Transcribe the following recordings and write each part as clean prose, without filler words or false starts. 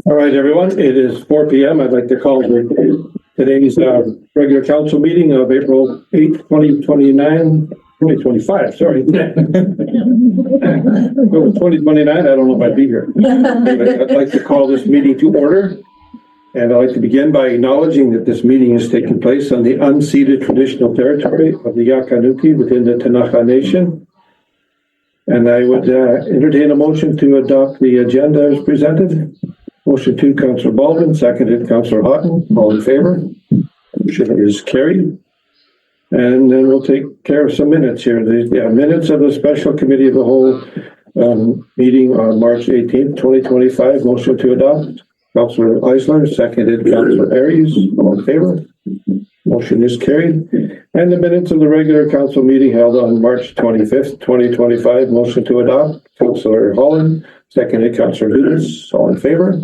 All right, everyone, it is 4 p.m. I'd like to call today's regular council meeting of April 8th, 2025, sorry. If it was 2029, I don't know if I'd be here. I'd like to call this meeting to order. And I'd like to begin by acknowledging that this meeting is taking place on the unceded traditional territory of the Yakanuki within the Tanaka Nation. And I would entertain a motion to adopt the agenda as presented. Motion to Councillor Baldwin, seconded Councillor Houghton. All in favor? Motion is carried. And then we'll take care of some minutes here. The minutes of the Special Committee of the Whole meeting on March 18th, 2025. Motion to adopt. Councillor Eisler, seconded Councillor Aries. All in favor? Motion is carried. And the minutes of the regular council meeting held on March 25th, 2025. Motion to adopt. Councillor Holland, seconded Councillor Lucas. All in favor?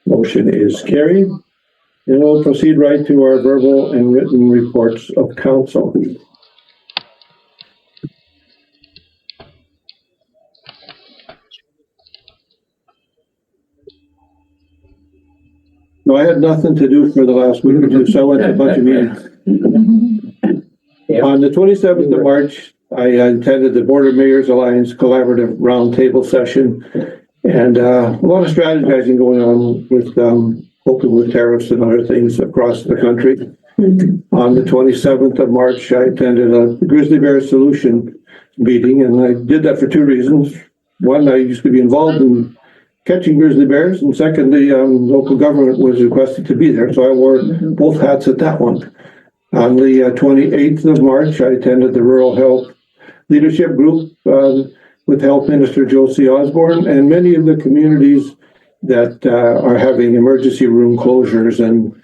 Motion is carried. And we'll proceed right to our verbal and written reports of council. No, I had nothing to do for the last week or two, so I went to a bunch of meetings. On the 27th of March, I attended the Border Mayors Alliance Collaborative Roundtable session, and a lot of strategizing going on with coping with tariffs and other things across the country. On the 27th of March, I attended a grizzly bear solution meeting, and I did that for two reasons. One, I used to be involved in catching grizzly bears, and secondly, local government was requested to be there, so I wore both hats at that one. On the 28th of March, I attended the Rural Health Leadership Group with Health Minister Josie Osborne and many of the communities that are having emergency room closures. And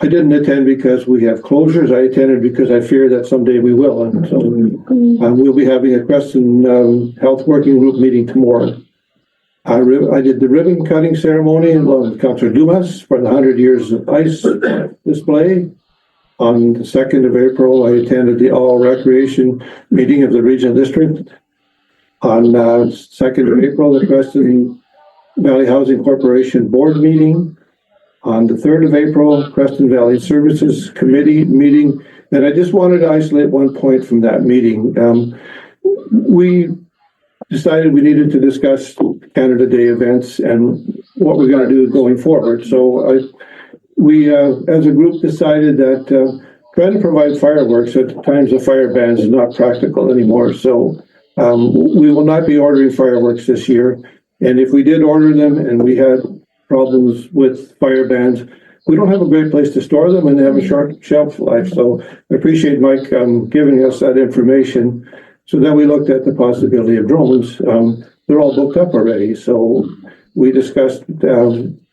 I didn't attend because we have closures. I attended because I fear that someday we will. And so we'll be having a Creston Health Working Group meeting tomorrow. I did the ribbon cutting ceremony with Councillor Dumas for the 100 Years of Ice display. On the 2nd of April, I attended the all recreation meeting of the regional district. On 2nd of April, the Creston Valley Housing Corporation board meeting. On the 3rd of April, Creston Valley Services Committee meeting. And I just wanted to isolate one point from that meeting. We decided we needed to discuss Canada Day events and what we're going to do going forward. So we, as a group, decided that trying to provide fireworks at times of fire bans is not practical anymore. So we will not be ordering fireworks this year. And if we did order them and we had problems with fire bans, we don't have a great place to store them and they have a short shelf life. So I appreciate Mike giving us that information. So then we looked at the possibility of drones. They're all booked up already. So we discussed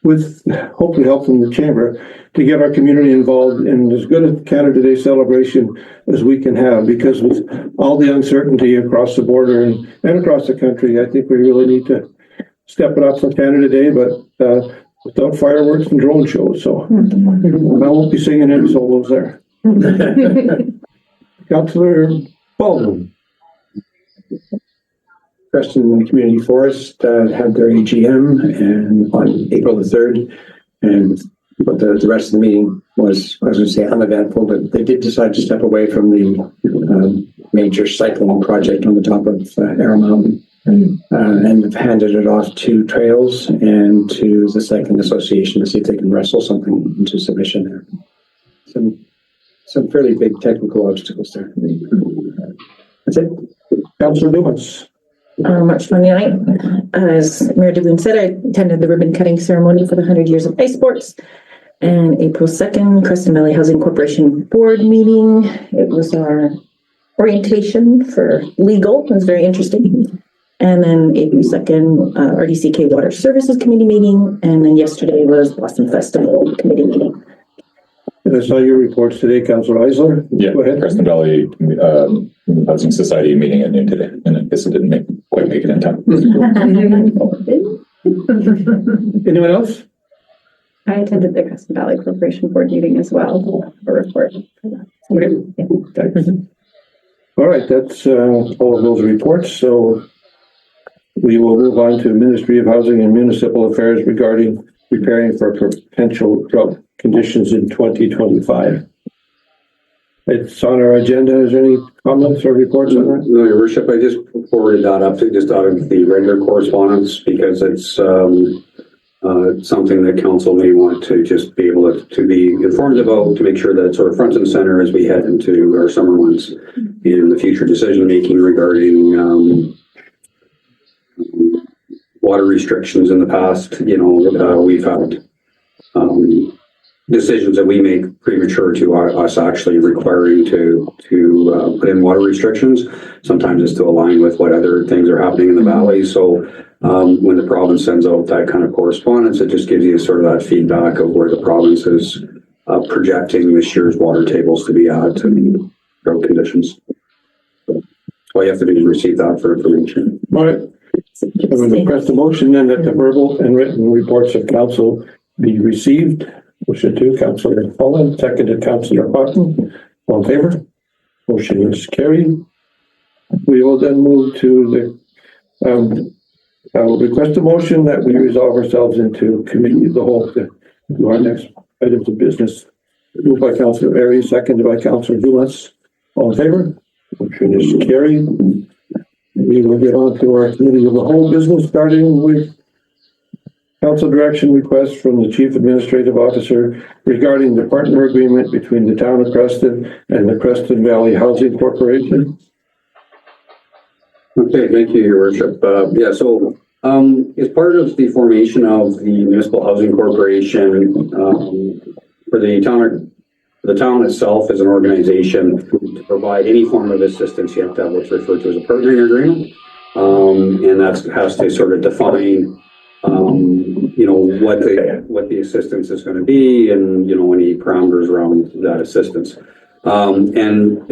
with hopefully help from the chamber to get our community involved in as good a Canada Day celebration as we can have, because with all the uncertainty across the border and across the country, I think we really need to step it up for Canada Day, but without fireworks and drone shows. So I won't be singing any solos there. Councillor Baldwin. Creston Community Forest had their AGM and on April the 3rd, and but the rest of the meeting was, I was going to say, uneventful, but they did decide to step away from the major cycling project on the top of Arrow Mountain and have handed it off to Trails and to the Cycling Association to see if they can wrestle something into submission there. Some fairly big technical obstacles there. That's it. Councillor Dumas. March 29th, as Mayor DeBoon said, I attended the ribbon cutting ceremony for the 100 Years of Ice Sports. And April 2nd, Creston Valley Housing Corporation board meeting. It was our orientation for legal. It was very interesting. And then April 2nd, RDCK Water Services Committee meeting. And then yesterday was Blossom Festival Committee meeting. And I saw your reports today, Councillor Eisler. Yeah, go ahead. Creston Valley Housing Society meeting at noon today, and I guess it didn't quite make it in time. Anyone else? I attended the Creston Valley Corporation board meeting as well, a report for that. Okay. Yeah. All right, that's all of those reports. So we will move on to Ministry of Housing and Municipal Affairs regarding preparing for potential drought conditions in 2025. It's on our agenda. Is there any comments or reports on that? No, Your Worship, I just forwarded that up to just out of the regular correspondence because it's something that council may want to just be able to be informed about, to make sure that it's sort of front and center as we head into our summer months in the future decision making regarding water restrictions in the past. You know, we've had decisions that we make premature to us actually requiring to put in water restrictions. Sometimes it's to align with what other things are happening in the valley. So when the province sends out that kind of correspondence, it just gives you sort of that feedback of where the province is projecting this year's water tables to be at to meet drought conditions. So all you have to do is receive that for information. All right. I'm going to request a motion then that the verbal and written reports of council be received. Motion to Councillor Holland, seconded Councillor Houghton. All in favor? Motion is carried. We will then move to the, I will request a motion that we resolve ourselves into committee of the whole to our next items of business. Moved by Councillor Berry, seconded by Councillor Dumas. All in favor? Motion is carried. We will get on to our committee of the whole business, starting with council direction request from the Chief Administrative Officer regarding the partner agreement between the town of Creston and the Creston Valley Housing Corporation. Okay, thank you, Your Worship. So as part of the formation of the Municipal Housing Corporation, for the town itself as an organization to provide any form of assistance, you have to have what's referred to as a partnering agreement. And that has to sort of define you know, what the assistance is going to be, and you know, any parameters around that assistance. And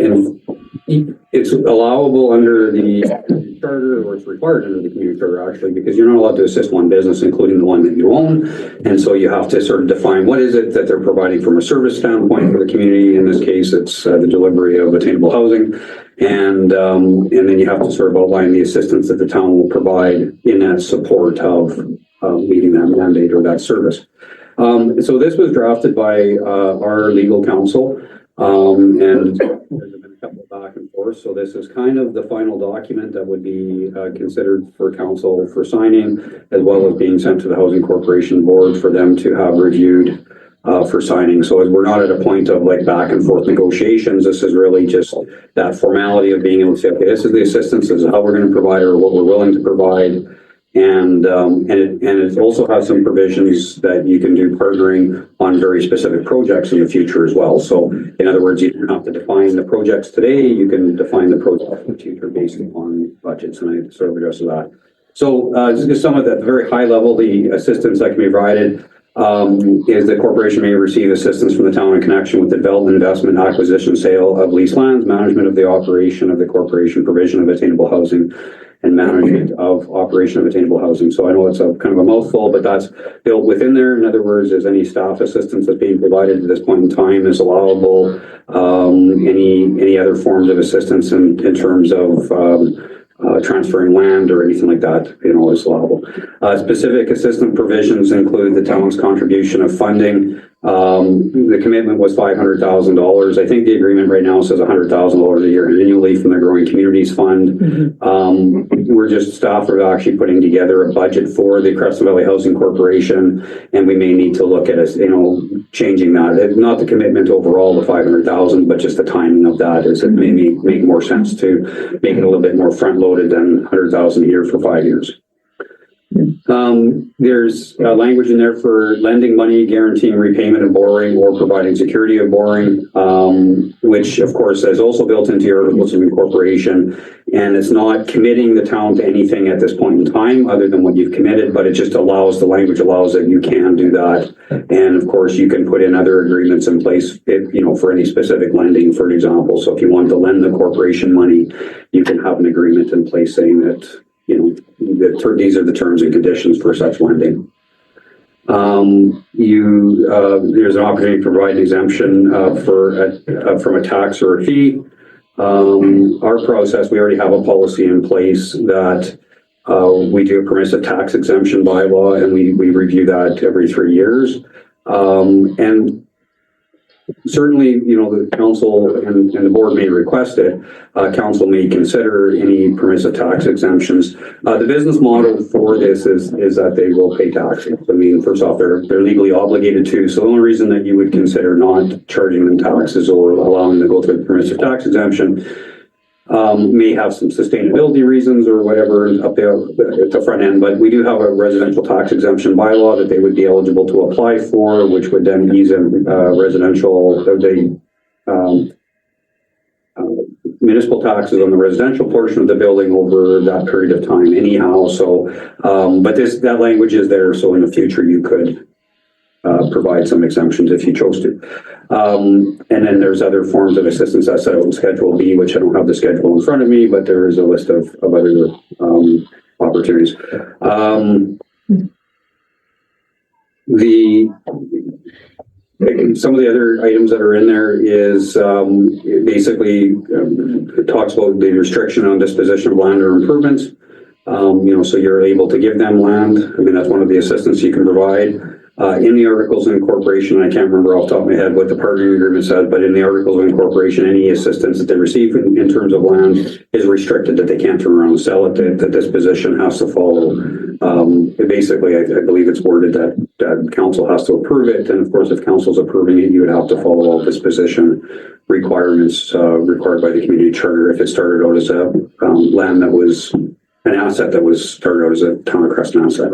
it's allowable under the charter, or it's required under the community charter actually, because you're not allowed to assist one business, including the one that you own. And so you have to sort of define what is it that they're providing from a service standpoint for the community. In this case, it's the delivery of attainable housing. And then you have to sort of outline the assistance that the town will provide in that support of meeting that mandate or that service. So this was drafted by our legal counsel, and there's been a couple of back and forth. So this is kind of the final document that would be considered for council for signing, as well as being sent to the Housing Corporation Board for them to have reviewed for signing. So as we're not at a point of like back and forth negotiations, this is really just that formality of being able to say, okay, this is the assistance, this is how we're going to provide or what we're willing to provide. And it also has some provisions that you can do partnering on very specific projects in the future as well. So in other words, you don't have to define the projects today, you can define the projects in the future based upon budgets, and I sort of address that. So just some of the very high level, the assistance that can be provided is the corporation may receive assistance from the town in connection with the development, investment, acquisition, sale of leased lands, management of the operation of the corporation, provision of attainable housing, and management of operation of attainable housing. So I know it's a kind of a mouthful, but that's built within there. In other words, as any staff assistance that's being provided at this point in time is allowable. Any other forms of assistance in terms of transferring land or anything like that, you know, is allowable. Specific assistance provisions include the town's contribution of funding. The commitment was $500,000. I think the agreement right now says $100,000 a year annually from the Growing Communities Fund. We're just staff are actually putting together a budget for the Creston Valley Housing Corporation, and we may need to look at changing that. Not the commitment overall, the $500,000, but just the timing of that. Is it may make more sense to make it a little bit more front loaded than $100,000 a year for 5 years. There's language in there for lending money, guaranteeing repayment of borrowing, or providing security of borrowing, which of course is also built into your rules of incorporation. And it's not committing the town to anything at this point in time other than what you've committed, but it just allows, the language allows that you can do that. And of course you can put in other agreements in place, for any specific lending, for example. So if you want to lend the corporation money, you can have an agreement in place saying that, these are the terms and conditions for such lending. There's an opportunity to provide an exemption from a tax or a fee. Our process, we already have a policy in place that We do a permissive tax exemption bylaw, and we review that every 3 years. And certainly, the council and the board may request it. Council may consider any permissive tax exemptions. The business model for this is that they will pay taxes. I mean, first off, they're legally obligated to. So the only reason that you would consider not charging them taxes or allowing them to go through the permissive tax exemption may have some sustainability reasons or whatever up there at the front end, but we do have a residential tax exemption bylaw that they would be eligible to apply for, which would then ease in municipal taxes on the residential portion of the building over that period of time anyhow. So, but that language is there, so in the future you could provide some exemptions if you chose to. And then there's other forms of assistance that's set out in Schedule B, which I don't have the schedule in front of me, but there is a list of other opportunities. Some of the other items that are in there is basically it talks about the restriction on disposition of land or improvements. So you're able to give them land. I mean, that's one of the assistance you can provide. In the Articles of Incorporation, I can't remember off the top of my head what the partnering agreement says, but in the Articles of Incorporation, any assistance that they receive in terms of land is restricted, that they can't turn around and sell it, that the disposition has to follow. Basically, I believe it's worded that council has to approve it, and of course, if council's approving it, you would have to follow all disposition requirements required by the community charter if it started out as a land that was an asset that was started out as a town of Creston asset.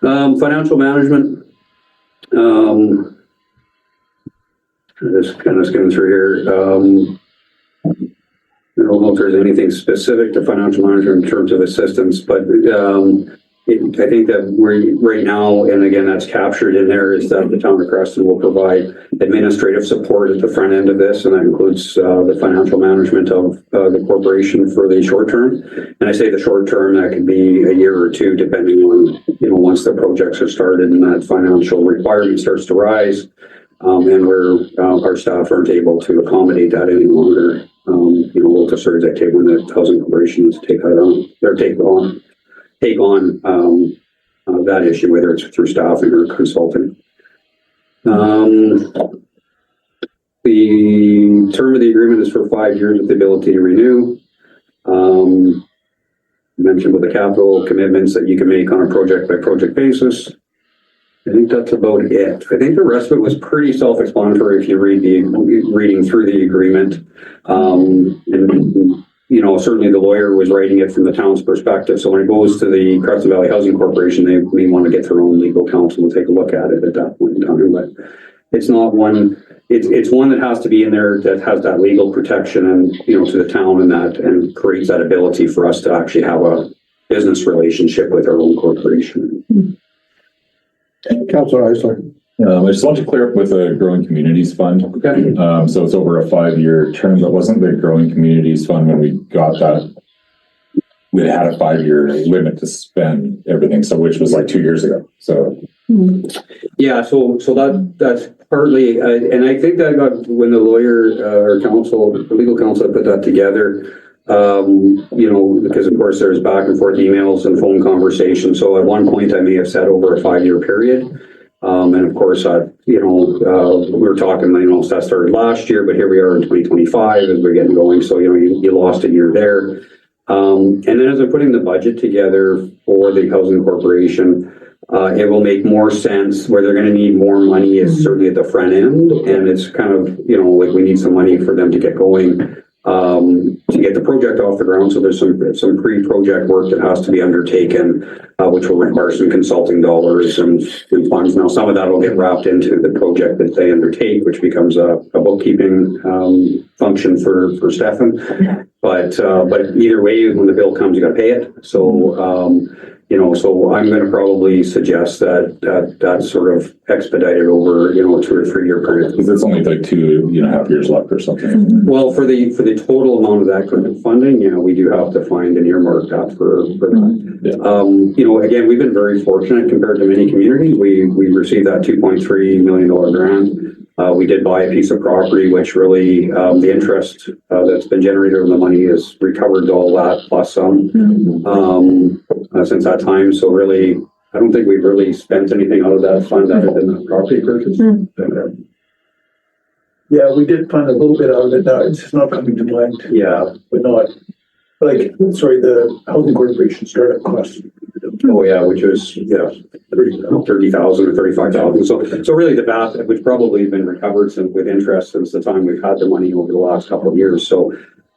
Financial management, just kind of skimming through here. I don't know if there's anything specific to financial management in terms of assistance, but I think that we're right now, and again, that's captured in there, is that the town of Creston will provide administrative support at the front end of this, and that includes the financial management of the corporation for the short term. And I say the short term, that could be a year or two, depending on, once the projects are started and that financial requirement starts to rise, and where our staff aren't able to accommodate that any longer. We'll just sort of dictate when the housing corporations take on that issue, whether it's through staffing or consulting. The term of the agreement is for 5 years with the ability to renew. Mentioned with the capital commitments that you can make on a project by project basis. I think that's about it. I think the rest of it was pretty self-explanatory if you reading through the agreement. Certainly the lawyer was writing it from the town's perspective. So when it goes to the Creston Valley Housing Corporation, they may want to get their own legal counsel and take a look at it at that point in time. But it's not one. It's one that has to be in there that has that legal protection and to the town and creates that ability for us to actually have a business relationship with our own corporation. Councilor Eisler. I just want to clear up with the Growing Communities Fund. Okay. So it's over a 5-year term. That wasn't the Growing Communities Fund when we got that. We had a 5-year limit to spend everything, so which was like 2 years ago. So yeah, so that's partly, and I think that got when the lawyer or the legal counsel put that together. Because of course there's back and forth emails and phone conversations. So at one point I may have said over a 5-year period. And of course, we were talking, that started last year, but here we are in 2025 as we're getting going. So, you lost a year there. And then as I'm putting the budget together for the housing corporation, it will make more sense. Where they're going to need more money is certainly at the front end. And it's kind of, like we need some money for them to get going. To get the project off the ground. So there's some pre-project work that has to be undertaken, which will require some consulting dollars and funds. Now, some of that will get wrapped into the project that they undertake, which becomes a bookkeeping function for Stefan. But either way, when the bill comes, you got to pay it. So So I'm going to probably suggest that's sort of expedited over, 2 or 3 year period. Because it's only like 2.5 years left or something. Well, for the total amount of that grant funding, we do have to find and earmark that for that. Yeah. Again, we've been very fortunate compared to many communities. We received that $2.3 million grant. We did buy a piece of property, which really, the interest that's been generated on the money has recovered all that plus some since that time. So really, I don't think we've really spent anything out of that fund other than the property purchase. Yeah, we did find a little bit out of it. Now it's not coming to mind. Yeah. But not, the housing corporation startup costs. Oh, yeah, which was, 30,000 or 35,000. So really the vast, which probably has been recovered with interest since the time we've had the money over the last couple of years. So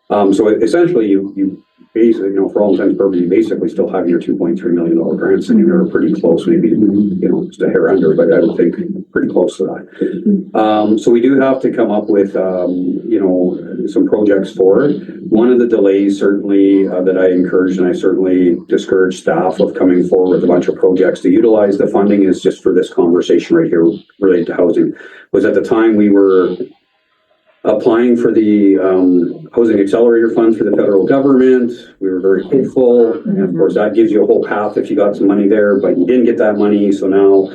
essentially you basically, for all intents and purposes, you basically still have your $2.3 million grant sitting there pretty close, maybe, just a hair under, but I would think pretty close to that. So we do have to come up with, some projects for it. One of the delays certainly that I encourage and I certainly discourage staff of coming forward with a bunch of projects to utilize the funding is just for this conversation right here related to housing. Was at the time we were applying for the Housing Accelerator Fund for the federal government. We were very hopeful. And of course, that gives you a whole path if you got some money there, but you didn't get that money. So now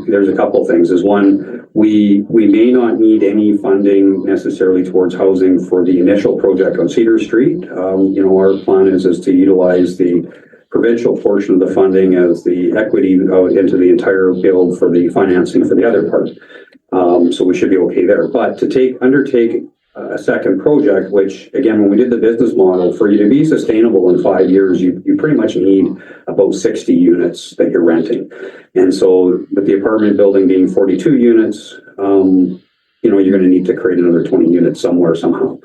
there's a couple of things. Is one, we may not need any funding necessarily towards housing for the initial project on Cedar Street. Our plan is to utilize the provincial portion of the funding as the equity into the entire build for the financing for the other part. So we should be okay there. But to undertake a second project, which again, when we did the business model, for you to be sustainable in 5 years, you pretty much need about 60 units that you're renting. And so with the apartment building being 42 units, you're going to need to create another 20 units somewhere, somehow.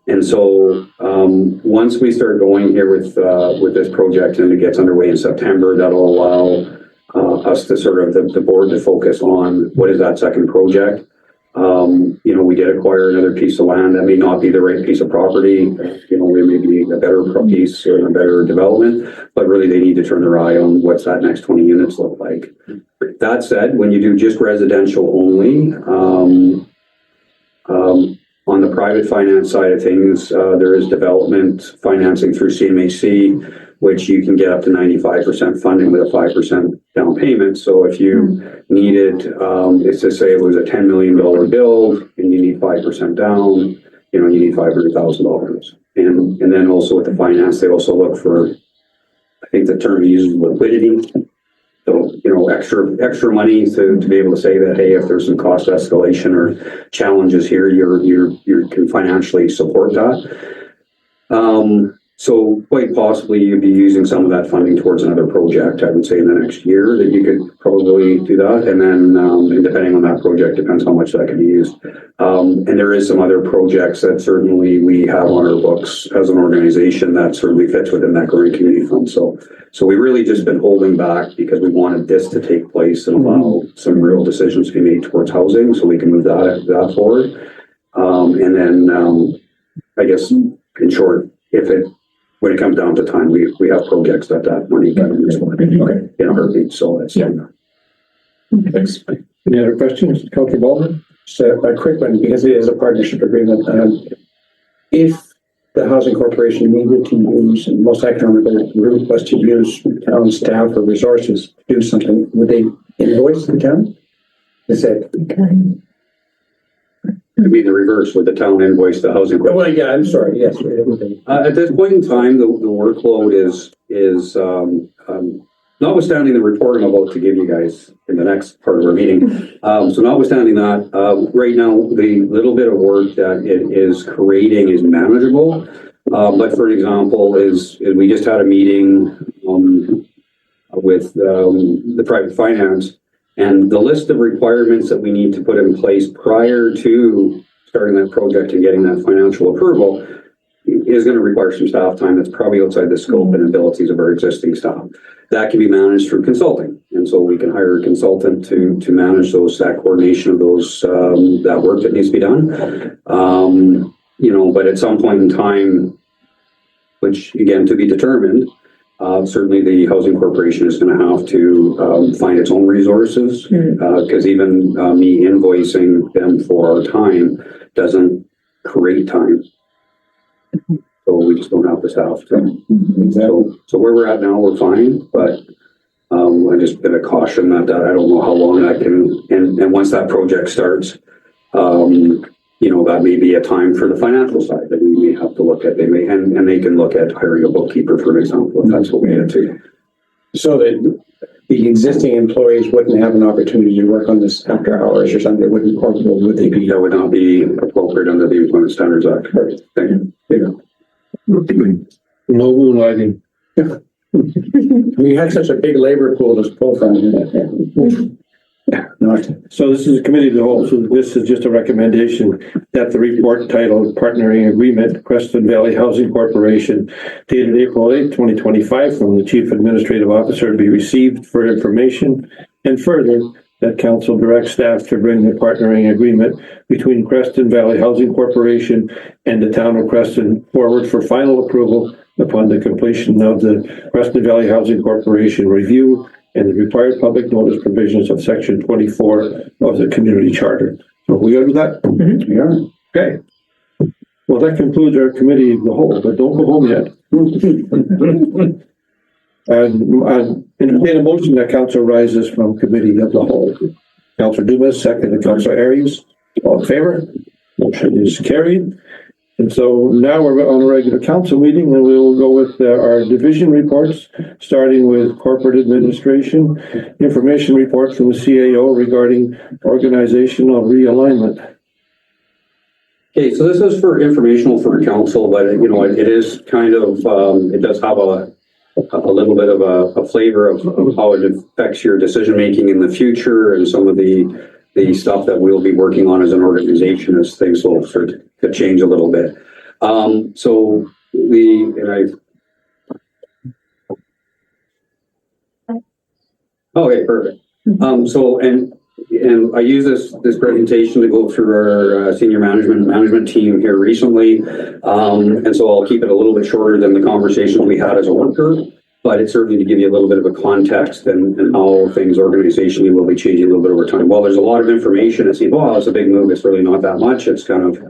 And so once we start going here with this project and it gets underway in September, that'll allow us to sort of the board to focus on what is that second project. We did acquire another piece of land that may not be the right piece of property. We may be a better piece or a better development, but really they need to turn their eye on what's that next 20 units look like. That said, when you do just residential only, on the private finance side of things, there is development financing through CMHC, which you can get up to 95% funding with a 5% down payment. So if you needed, it's to say it was a $10 million build and you need 5% down, you need $500,000. And then also with the finance, they also look for, I think the term used is liquidity. So, extra money to be able to say that, hey, if there's some cost escalation or challenges here, you can financially support that. So quite possibly you'd be using some of that funding towards another project, I would say in the next year that you could probably do that. And then and depending on that project, depends how much that can be used. And there is some other projects that certainly we have on our books as an organization that certainly fits within that growing community fund. So we really just been holding back because we wanted this to take place and allow some real decisions to be made towards housing so we can move that forward. And then I guess in short, when it comes down to time, we have projects that money can be used for in a heartbeat. So it's Thanks. Any other questions, Councilor Baldwin? So a quick one, because it is a partnership agreement. If the housing corporation needed to use, and most economical route was to use town staff or resources to do something, would they invoice the town? Is it? It'd be the reverse with the town invoice, the housing. Well, yeah, I'm sorry. Yes. At this point in time, the workload is notwithstanding the report I'm about to give you guys in the next part of our meeting. So notwithstanding that, right now, the little bit of work that it is creating is manageable. But for example, we just had a meeting with the private finance. And the list of requirements that we need to put in place prior to starting that project and getting that financial approval is going to require some staff time that's probably outside the scope and abilities of our existing staff. That can be managed through consulting. And so we can hire a consultant to manage that coordination of that work that needs to be done. But at some point in time, which again, to be determined, Certainly the Housing Corporation is going to have to find its own resources, because even me invoicing them for our time doesn't create time. So we just don't have the staff to. So where we're at now, we're fine, but I just been a caution that I don't know how long that can, and once that project starts, that may be a time for the financial side that we may have to look at. They may, and they can look at hiring a bookkeeper, for example, if that's what we had to. So that the existing employees wouldn't have an opportunity to work on this after hours or something, would they be? That would not be appropriate under the Employment Standards Act. Thank you. No moonlighting. We had such a big labor pool to pull from. So this is a committee of the whole, so this is just a recommendation that the report titled Partnering Agreement, Creston Valley Housing Corporation, dated April 8, 2025, from the Chief Administrative Officer to be received for information, and further, that council directs staff to bring the partnering agreement between Creston Valley Housing Corporation and the town of Creston forward for final approval upon the completion of the Creston Valley Housing Corporation review and the required public notice provisions of section 24 of the community charter. So we go to that? Mm-hmm. We are. Okay. Well, that concludes our committee of the whole, but don't go home yet. And entertain a motion that council rises from committee of the whole. Councilor Dumas, second, and Councilor Arias. All in favor? Motion is carried. And so now we're on a regular council meeting, and we'll go with our division reports, starting with corporate administration, information report from the CAO regarding organizational realignment. Okay, so this is for informational for council, but it is kind of, it does have a little bit of a flavor of how it affects your decision making in the future and some of the stuff that we'll be working on as an organization as things will start to change a little bit. Okay, perfect. And I use this presentation to go through our senior management team here recently. And so I'll keep it a little bit shorter than the conversation we had as a worker, but it's certainly to give you a little bit of a context and how things organizationally will be changing a little bit over time. Well, there's a lot of information. It seems, oh, it's a big move. It's really not that much. It's kind of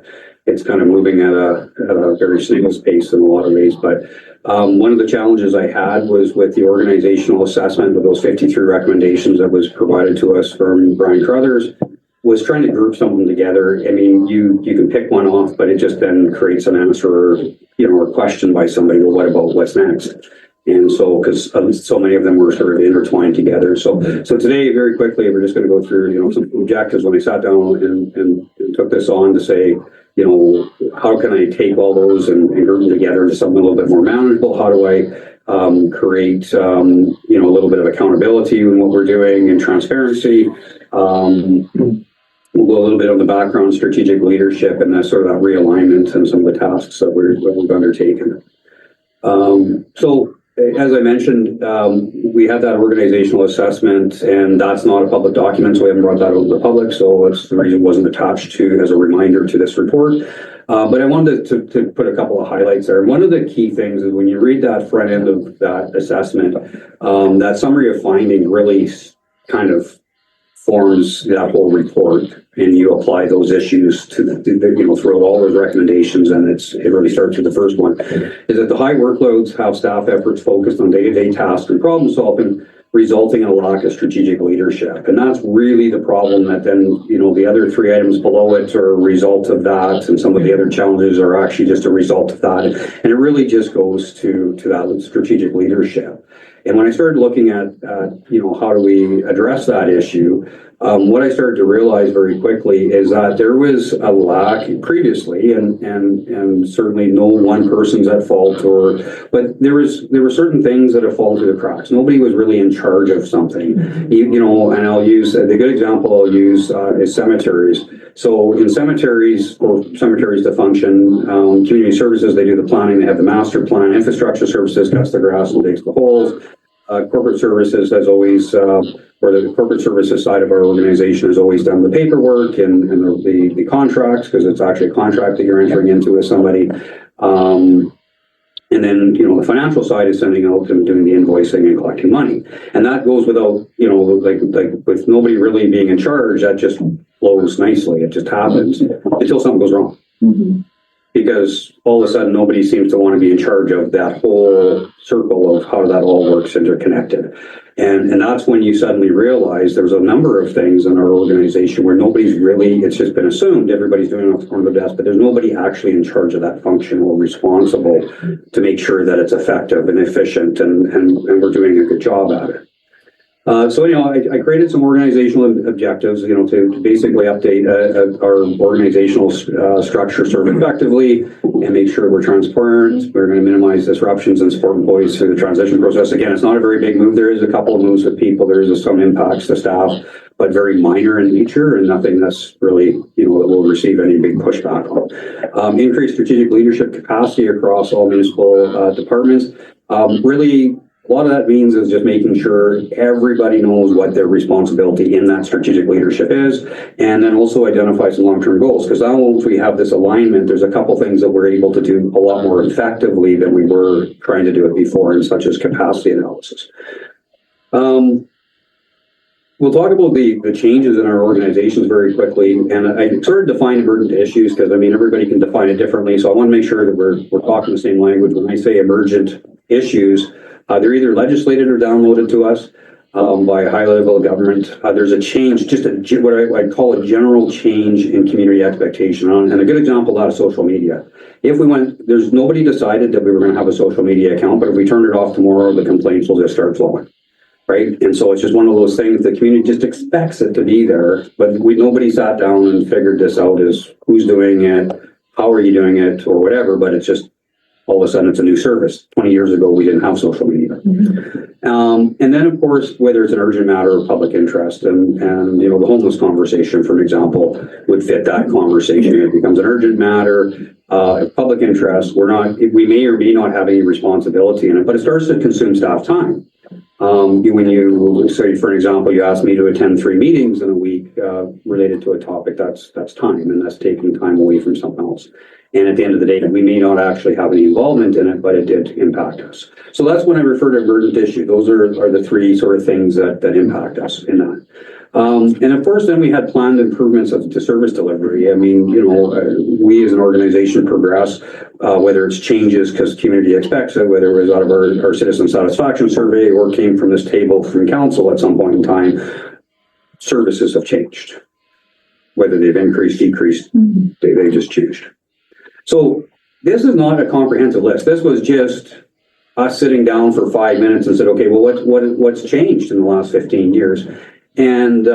moving at a very snail's pace in a lot of ways. But one of the challenges I had was with the organizational assessment of those 53 recommendations that was provided to us from Brian Carruthers, was trying to group some of them together. I mean, you can pick one off, but it just then creates an answer, or question by somebody, well, what about what's next? And so, because so many of them were sort of intertwined together. So today, very quickly, we're just going to go through, some objectives when I sat down and took this on to say, how can I take all those and group them together into something a little bit more manageable? How do I create, a little bit of accountability in what we're doing and transparency? We'll go a little bit on the background, strategic leadership, and that sort of that realignment and some of the tasks that we've undertaken. So, as I mentioned, we had that organizational assessment, and that's not a public document, so we haven't brought that out to the public, so it's the reason it wasn't attached to as a reminder to this report. But I wanted to put a couple of highlights there. One of the key things is when you read that front end of that assessment, that summary of findings really kind of forms that whole report, and you apply those issues to throughout all those recommendations. And it really starts with the first one, is that the high workloads have staff efforts focused on day-to-day tasks and problem solving, resulting in a lack of strategic leadership. And that's really the problem that then, the other three items below it are a result of that. And some of the other challenges are actually just a result of that. And it really just goes to that strategic leadership. And when I started looking at, how do we address that issue, what I started to realize very quickly is that there was a lack previously, and certainly no one person's at fault, but there were certain things that have fallen through the cracks. Nobody was really in charge of something, and I'll use the good example is cemeteries. So in cemeteries, for cemeteries to function, community services, they do the planning, they have the master plan. Infrastructure services cuts the grass and digs the holes. Corporate services has always, or the corporate services side of our organization has always done the paperwork and the contracts, because it's actually a contract that you're entering into with somebody. And And then, the financial side is sending out and doing the invoicing and collecting money. And that goes without, like with nobody really being in charge, that just flows nicely. It just happens until something goes wrong. Because all of a sudden, nobody seems to want to be in charge of that whole circle of how that all works interconnected. And that's when you suddenly realize there's a number of things in our organization where nobody's really, it's just been assumed everybody's doing it off the corner of the desk, but there's nobody actually in charge of that function or responsible to make sure that it's effective and efficient and we're doing a good job at it. I created some organizational objectives, to basically update our organizational structure sort of effectively and make sure we're transparent. We're going to minimize disruptions and support employees through the transition process. Again, it's not a very big move. There is a couple of moves with people. There is some impacts to staff, but very minor in nature and nothing that's really, that will receive any big pushback on. Increased strategic leadership capacity across all municipal departments. Really, a lot of that means is just making sure everybody knows what their responsibility in that strategic leadership is, and then also identify some long-term goals. Because now once we have this alignment, there's a couple things that we're able to do a lot more effectively than we were trying to do it before, and such as capacity analysis. We'll talk about the changes in our organizations very quickly, and I sort of define emergent issues because everybody can define it differently. So I want to make sure that we're talking the same language. When I say emergent issues, they're either legislated or downloaded to us by a high level of government. There's a change, just what I call a general change in community expectation. And a good example of that is social media. There's nobody decided that we were going to have a social media account, but if we turned it off tomorrow, the complaints will just start flowing. Right. And so it's just one of those things the community just expects it to be there, but nobody sat down and figured this out as who's doing it, how are you doing it, or whatever, but it's just all of a sudden it's a new service. 20 years ago, we didn't have social media. And then, of course, whether it's an urgent matter or public interest, and the homeless conversation, for example, would fit that conversation. It becomes an urgent matter, public interest. We may or may not have any responsibility in it, but it starts to consume staff time. When you say, for example, you ask me to attend 3 meetings in a week related to a topic, that's time, and that's taking time away from something else. And at the end of the day, we may not actually have any involvement in it, but it did impact us. So that's when I refer to emergent issue. Those are the 3 sort of things that impact us in that. And of course, then we had planned improvements to service delivery. We as an organization progress, whether it's changes because community expects it, whether it was out of our citizen satisfaction survey or came from this table from council at some point in time, services have changed. Whether they've increased, decreased, they just changed. So this is not a comprehensive list. This was just us sitting down for 5 minutes and said, okay, well, what's changed in the last 15 years? And,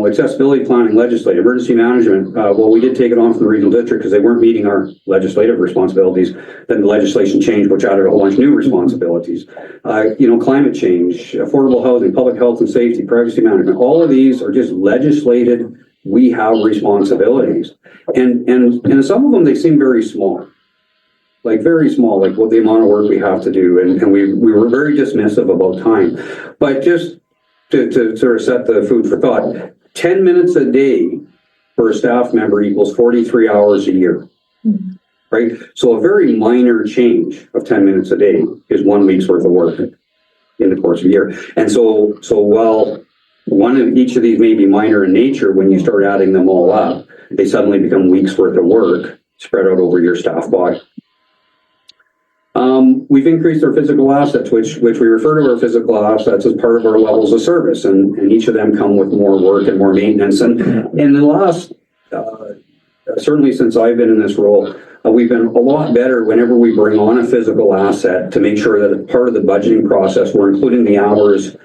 accessibility planning, legislative, emergency management. We did take it on from the regional district because they weren't meeting our legislative responsibilities. Then the legislation changed, which added a whole bunch of new responsibilities. Climate change, affordable housing, public health and safety, privacy management. All of these are just legislated. We have responsibilities. And some of them, they seem very small. Like very small, like what the amount of work we have to do. And we were very dismissive about time. But just to sort of set the food for thought, 10 minutes a day for a staff member equals 43 hours a year, right? So a very minor change of 10 minutes a day is 1 week's worth of work in the course of a year. And so while one of each of these may be minor in nature, when you start adding them all up, they suddenly become weeks worth of work spread out over your staff body. We've increased our physical assets, which we refer to our physical assets as part of our levels of service, and each of them come with more work and more maintenance. And in the last, certainly since I've been in this role, we've been a lot better whenever we bring on a physical asset to make sure that part of the budgeting process, we're including the hours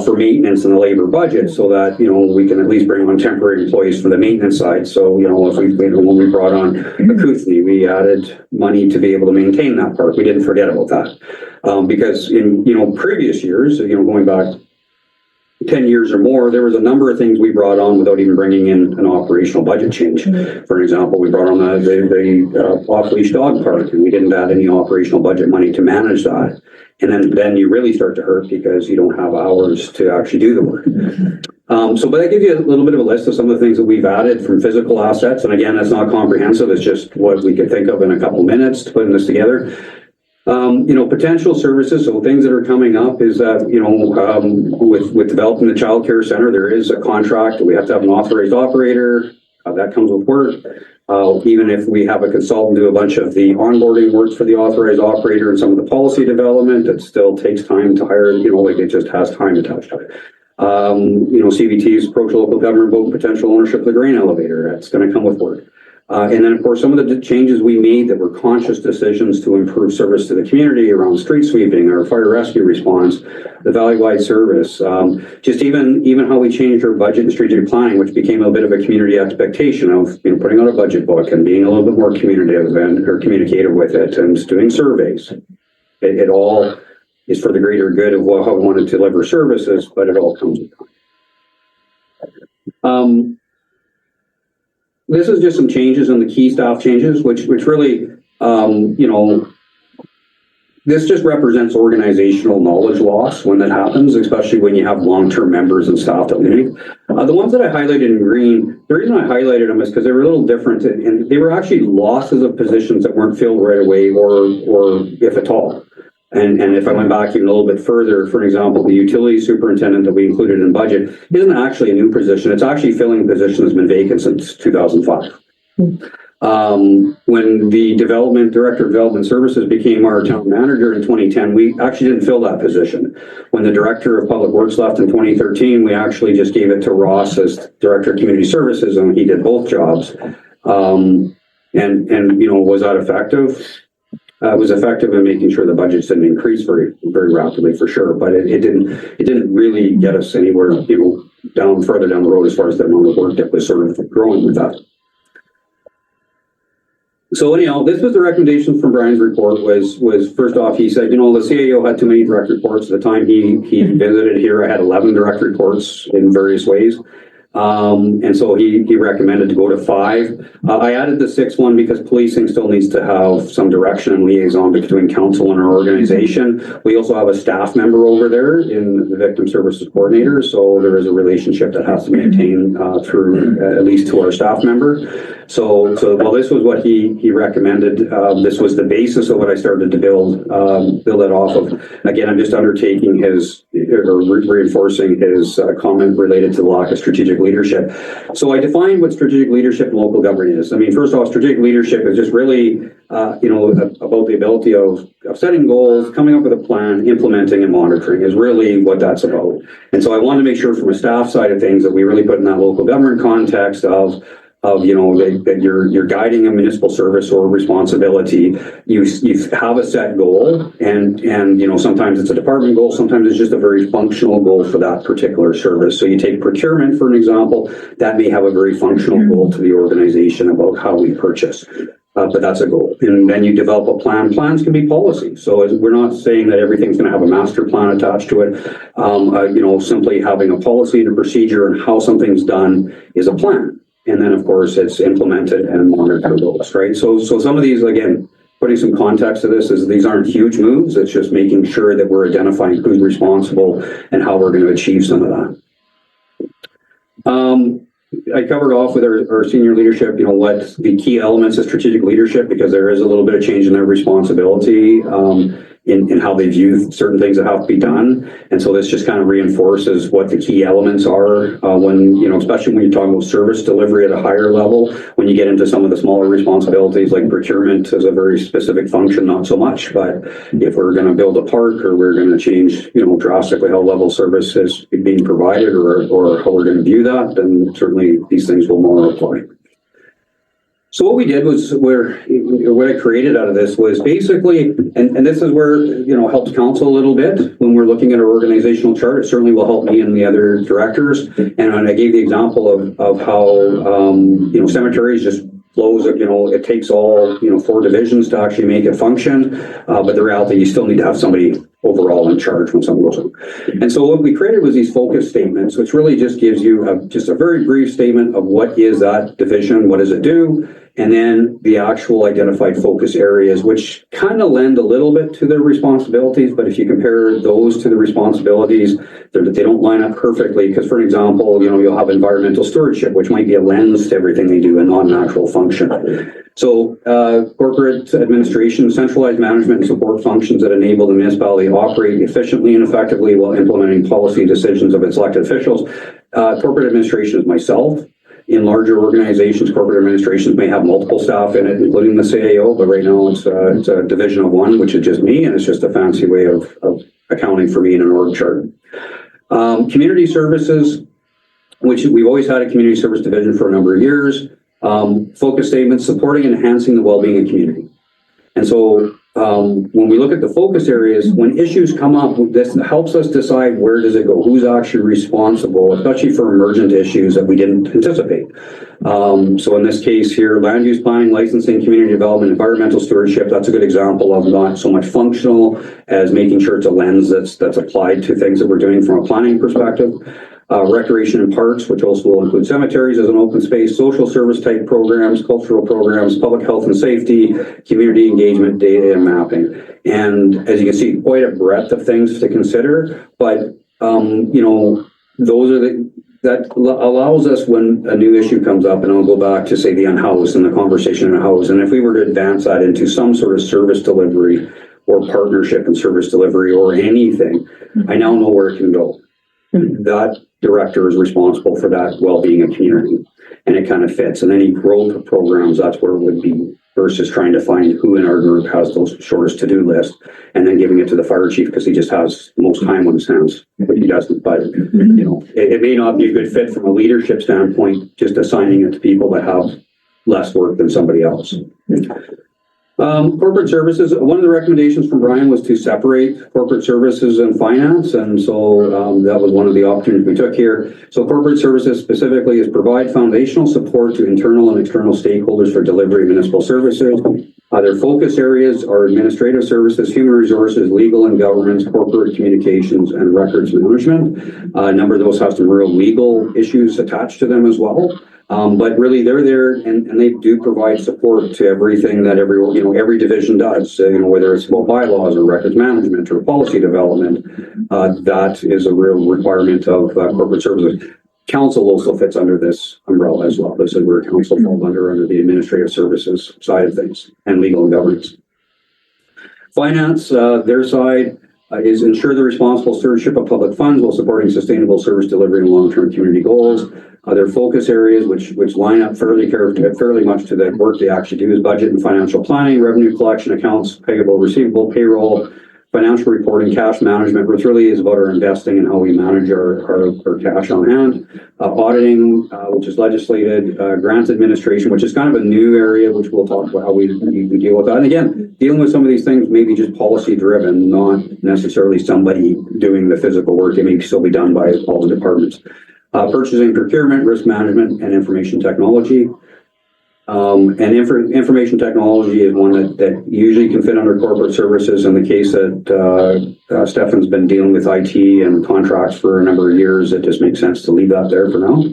for maintenance in the labor budget so that, we can at least bring on temporary employees for the maintenance side. So, when we brought on the Koothny, we added money to be able to maintain that part. We didn't forget about that. Because in, previous years, going back 10 years or more, there was a number of things we brought on without even bringing in an operational budget change. For example, we brought on the off-leash dog park, and we didn't add any operational budget money to manage that. And then you really start to hurt because you don't have hours to actually do the work. But that gives you a little bit of a list of some of the things that we've added from physical assets. And again, that's not comprehensive. It's just what we could think of in a couple minutes to putting this together. Potential services, so things that are coming up is that, with developing the child care center, there is a contract. We have to have an authorized operator. That comes with work. Even if we have a consultant do a bunch of the onboarding work for the authorized operator and some of the policy development, it still takes time to hire, it just has time attached to it. CBT's approach local government vote potential ownership of the grain elevator. That's going to come with work. And then, of course, some of the changes we made that were conscious decisions to improve service to the community around street sweeping, our fire rescue response, the valley-wide service, just even how we changed our budget and strategic planning, which became a bit of a community expectation of putting out a budget book and being a little bit more communicative with it and just doing surveys. It all is for the greater good of how we want to deliver services, but it all comes with time. This is just some changes on the key staff changes, which really, this just represents organizational knowledge loss when that happens, especially when you have long-term members and staff that leave. The ones that I highlighted in green, the reason I highlighted them is because they were a little different, and they were actually losses of positions that weren't filled right away, or if at all. And if I went back even a little bit further, for example, the utility superintendent that we included in budget isn't actually a new position. It's actually filling a position that's been vacant since 2005. When the director of development services became our town manager in 2010, we actually didn't fill that position. When the director of public works left in 2013, we actually just gave it to Ross as director of community services, and he did both jobs. Was that effective? It was effective in making sure the budgets didn't increase very, very rapidly, for sure, but it didn't really get us anywhere, further down the road as far as the amount of work that was sort of growing with that. So anyhow, this was the recommendation from Brian's report was first off, he said, the CAO had too many direct reports. At the time he visited here, I had 11 direct reports in various ways. And so he recommended to go to 5. I added the 6th one because policing still needs to have some direction and liaison between council and our organization. We also have a staff member over there in the victim services coordinator, so there is a relationship that has to maintain through at least to our staff member. So while this was what he recommended, this was the basis of what I started to build it off of. Again, I'm just undertaking reinforcing his comment related to the lack of strategic leadership. So I defined what strategic leadership in local government is. I mean, first off, strategic leadership is just really, about the ability of setting goals, coming up with a plan, implementing and monitoring is really what that's about. And so I wanted to make sure from a staff side of things that we really put in that local government context of that you're guiding a municipal service or responsibility. You have a set goal, and sometimes it's a department goal, sometimes it's just a very functional goal for that particular service. So you take procurement for an example, that may have a very functional goal to the organization about how we purchase. But that's a goal. And then you develop a plan. Plans can be policy. So we're not saying that everything's going to have a master plan attached to it. Simply having a policy and a procedure and how something's done is a plan. And then, of course, it's implemented and monitored goals, right? So some of these, again, putting some context to this, is these aren't huge moves. It's just making sure that we're identifying who's responsible and how we're going to achieve some of that. I covered off with our senior leadership, what the key elements of strategic leadership, because there is a little bit of change in their responsibility in how they view certain things that have to be done. And so this just kind of reinforces what the key elements are when, especially when you're talking about service delivery at a higher level, when you get into some of the smaller responsibilities like procurement is a very specific function, not so much. But if we're going to build a park or we're going to change, drastically how level service is being provided or how we're going to view that, then certainly these things will more apply. So what we did was what I created out of this was basically, and this is where, helps council a little bit when we're looking at our organizational chart. It certainly will help me and the other directors. And I gave the example of how, cemeteries just flows, it takes all, 4 divisions to actually make it function. But the reality, you still need to have somebody overall in charge when something goes on. And so what we created was these focus statements, which really just gives you just a very brief statement of what is that division, what does it do, and then the actual identified focus areas, which kind of lend a little bit to their responsibilities, but if you compare those to the responsibilities, they don't line up perfectly, because for example, you'll have environmental stewardship, which might be a lens to everything they do and not an actual function. So corporate administration, centralized management and support functions that enable the municipality to operate efficiently and effectively while implementing policy decisions of its elected officials. Corporate administration is myself. In larger organizations, corporate administrations may have multiple staff in it, including the CAO, but right now it's a division of one, which is just me, and it's just a fancy way of accounting for me in an org chart. Community services, which we've always had a community service division for a number of years. Focus statements, supporting and enhancing the well-being of community. And so when we look at the focus areas, when issues come up, this helps us decide where does it go, who's actually responsible, especially for emergent issues that we didn't anticipate. So in this case here, land use planning, licensing, community development, environmental stewardship, that's a good example of not so much functional as making sure it's a lens that's applied to things that we're doing from a planning perspective. Recreation and parks, which also will include cemeteries as an open space, social service type programs, cultural programs, public health and safety, community engagement, data and mapping. And as you can see, quite a breadth of things to consider, but those are that allows us, when a new issue comes up, and I'll go back to say the unhoused and the conversation on house, and if we were to advance that into some sort of service delivery or partnership and service delivery or anything, I now know where it can go. That director is responsible for that well-being of community, and it kind of fits. And any growth of programs, that's where it would be, versus trying to find who in our group has those shortest to-do list and then giving it to the fire chief because he just has the most time on his hands, but he doesn't. But it may not be a good fit from a leadership standpoint, just assigning it to people that have less work than somebody else. Corporate services, one of the recommendations from Brian was to separate corporate services and finance, and so that was one of the opportunities we took here. So corporate services specifically is provide foundational support to internal and external stakeholders for delivery of municipal services. Their focus areas are administrative services, human resources, legal and governance, corporate communications, and records management. A number of those have some real legal issues attached to them as well. But really they're there and they do provide support to everything that every division does, whether it's about bylaws or records management or policy development. That is a real requirement of corporate services. Council also fits under this umbrella as well. This is where council falls under the administrative services side of things and legal and governance. Finance, their side is ensure the responsible stewardship of public funds while supporting sustainable service delivery and long-term community goals. Their focus areas, which line up fairly much to the work they actually do, is budget and financial planning, revenue collection, accounts payable, receivable, payroll, financial reporting, cash management, which really is about our investing and how we manage our cash on hand. Auditing, which is legislated, grants administration, which is kind of a new area, which we'll talk about how we deal with that. And again, dealing with some of these things may be just policy driven, not necessarily somebody doing the physical work. It may still be done by all the departments. Purchasing, procurement, risk management, and information technology. Information technology is one that usually can fit under corporate services. In the case that Stefan's been dealing with IT and contracts for a number of years, it just makes sense to leave that there for now.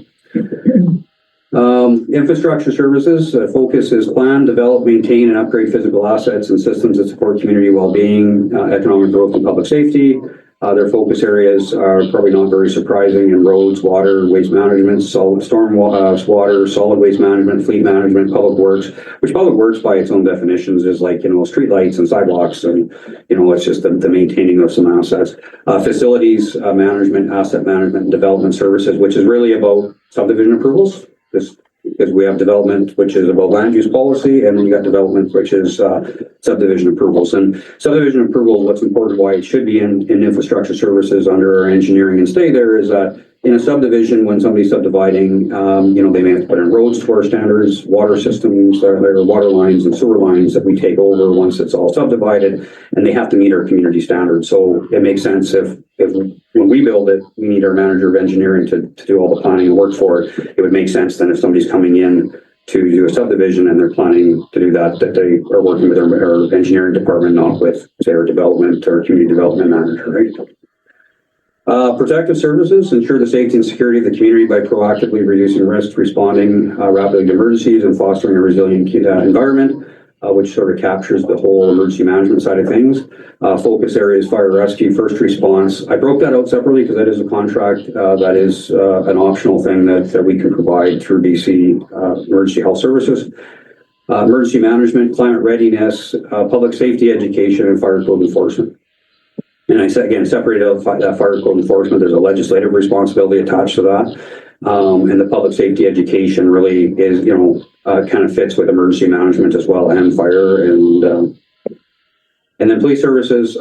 Infrastructure services, focus is plan, develop, maintain, and upgrade physical assets and systems that support community well-being, economic growth, and public safety. Their focus areas are probably not very surprising in roads, water, waste management, storm water, solid waste management, fleet management, public works, which public works by its own definitions is like, street lights and sidewalks, and, it's just the maintaining of some assets. Facilities management, asset management, and development services, which is really about subdivision approvals. Because we have development, which is about land use policy, and then you got development, which is subdivision approvals. And subdivision approval, what's important, why it should be in infrastructure services under our engineering and stay there, is that in a subdivision, when somebody's subdividing, they may have to put in roads to our standards, water systems, there are water lines and sewer lines that we take over once it's all subdivided, and they have to meet our community standards. So it makes sense if when we build it, we need our manager of engineering to do all the planning and work for it. It would make sense then if somebody's coming in to do a subdivision and they're planning to do that they are working with our engineering department, not with, say, our development or community development manager, right? Protective services ensure the safety and security of the community by proactively reducing risks, responding rapidly to emergencies, and fostering a resilient environment, which sort of captures the whole emergency management side of things. Focus areas, fire rescue, first response. I broke that out separately because that is a contract that is an optional thing that we can provide through BC Emergency Health Services. Emergency management, climate readiness, public safety education, and fire code enforcement. And I said, again, separate out that fire code enforcement. There's a legislative responsibility attached to that. And the public safety education really is, kind of fits with emergency management as well, and fire, and then police services,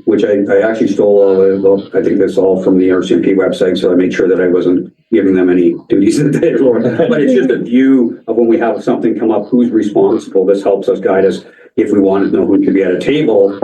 which I actually stole I think that's all from the RCMP website, so I made sure that I wasn't giving them any duties that they were. But it's just a view of when we have something come up, who's responsible. This helps us guide us if we want to know who could be at a table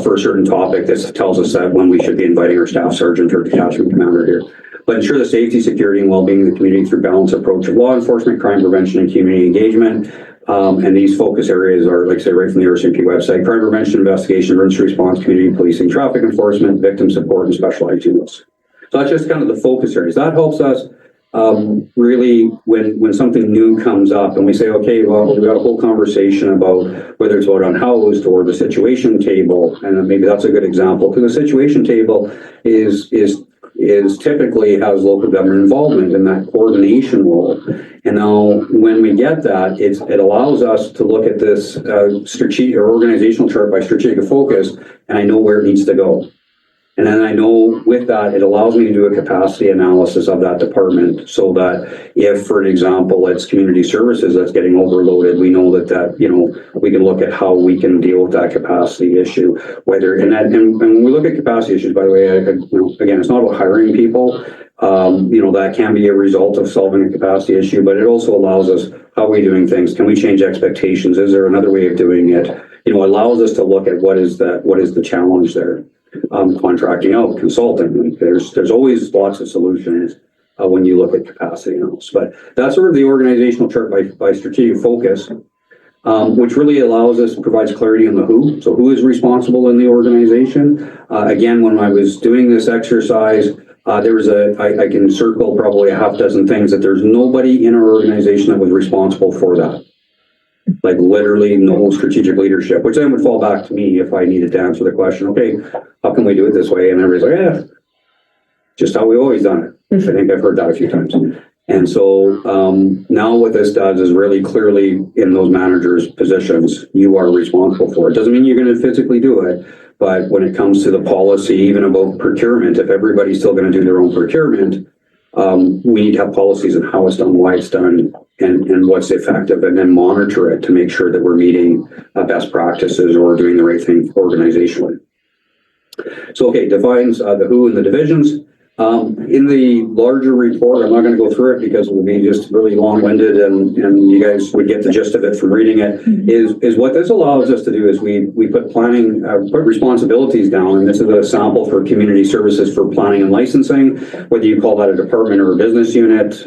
for a certain topic. This tells us that when we should be inviting our staff sergeant or detachment commander here. But ensure the safety, security, and well-being of the community through balanced approach of law enforcement, crime prevention, and community engagement. And these focus areas are, like I say, right from the RCMP website: crime prevention, investigation, emergency response, community policing, traffic enforcement, victim support, and specialized units. So that's just kind of the focus areas. That helps us really when something new comes up and we say, okay, well, we've got a whole conversation about whether it's about unhoused or the situation table, and maybe that's a good example, because the situation table is typically has local government involvement in that coordination role. And now when we get that, it allows us to look at this strategic or organizational chart by strategic focus, and I know where it needs to go. And then I know with that, it allows me to do a capacity analysis of that department, so that if, for example, it's community services that's getting overloaded, we know that we can look at how we can deal with that capacity issue. And when we look at capacity issues, by the way, again, it's not about hiring people. That can be a result of solving a capacity issue, but it also allows us, how are we doing things? Can we change expectations? Is there another way of doing it? Allows us to look at what is the challenge there. Contracting out, consulting. There's always lots of solutions when you look at capacity analysis. But that's sort of the organizational chart by strategic focus, which really allows us, provides clarity on the who. So who is responsible in the organization? Again, when I was doing this exercise, there was I can circle probably a half dozen things that there's nobody in our organization that was responsible for that. Like literally no strategic leadership, which then would fall back to me if I needed to answer the question, okay, how can we do it this way? And everybody's like, just how we've always done it. I think I've heard that a few times. And so now what this does is really clearly in those managers' positions, you are responsible for it. Doesn't mean you're going to physically do it, but when it comes to the policy, even about procurement, if everybody's still going to do their own procurement, we need to have policies on how it's done, why it's done, and what's effective, and then monitor it to make sure that we're meeting best practices or doing the right thing organizationally. So, okay, defines the who and the divisions. In the larger report, I'm not going to go through it because it would be just really long-winded, and you guys would get the gist of it from reading it. Is what this allows us to do is we put planning, put responsibilities down, and this is a sample for community services for planning and licensing, whether you call that a department or a business unit.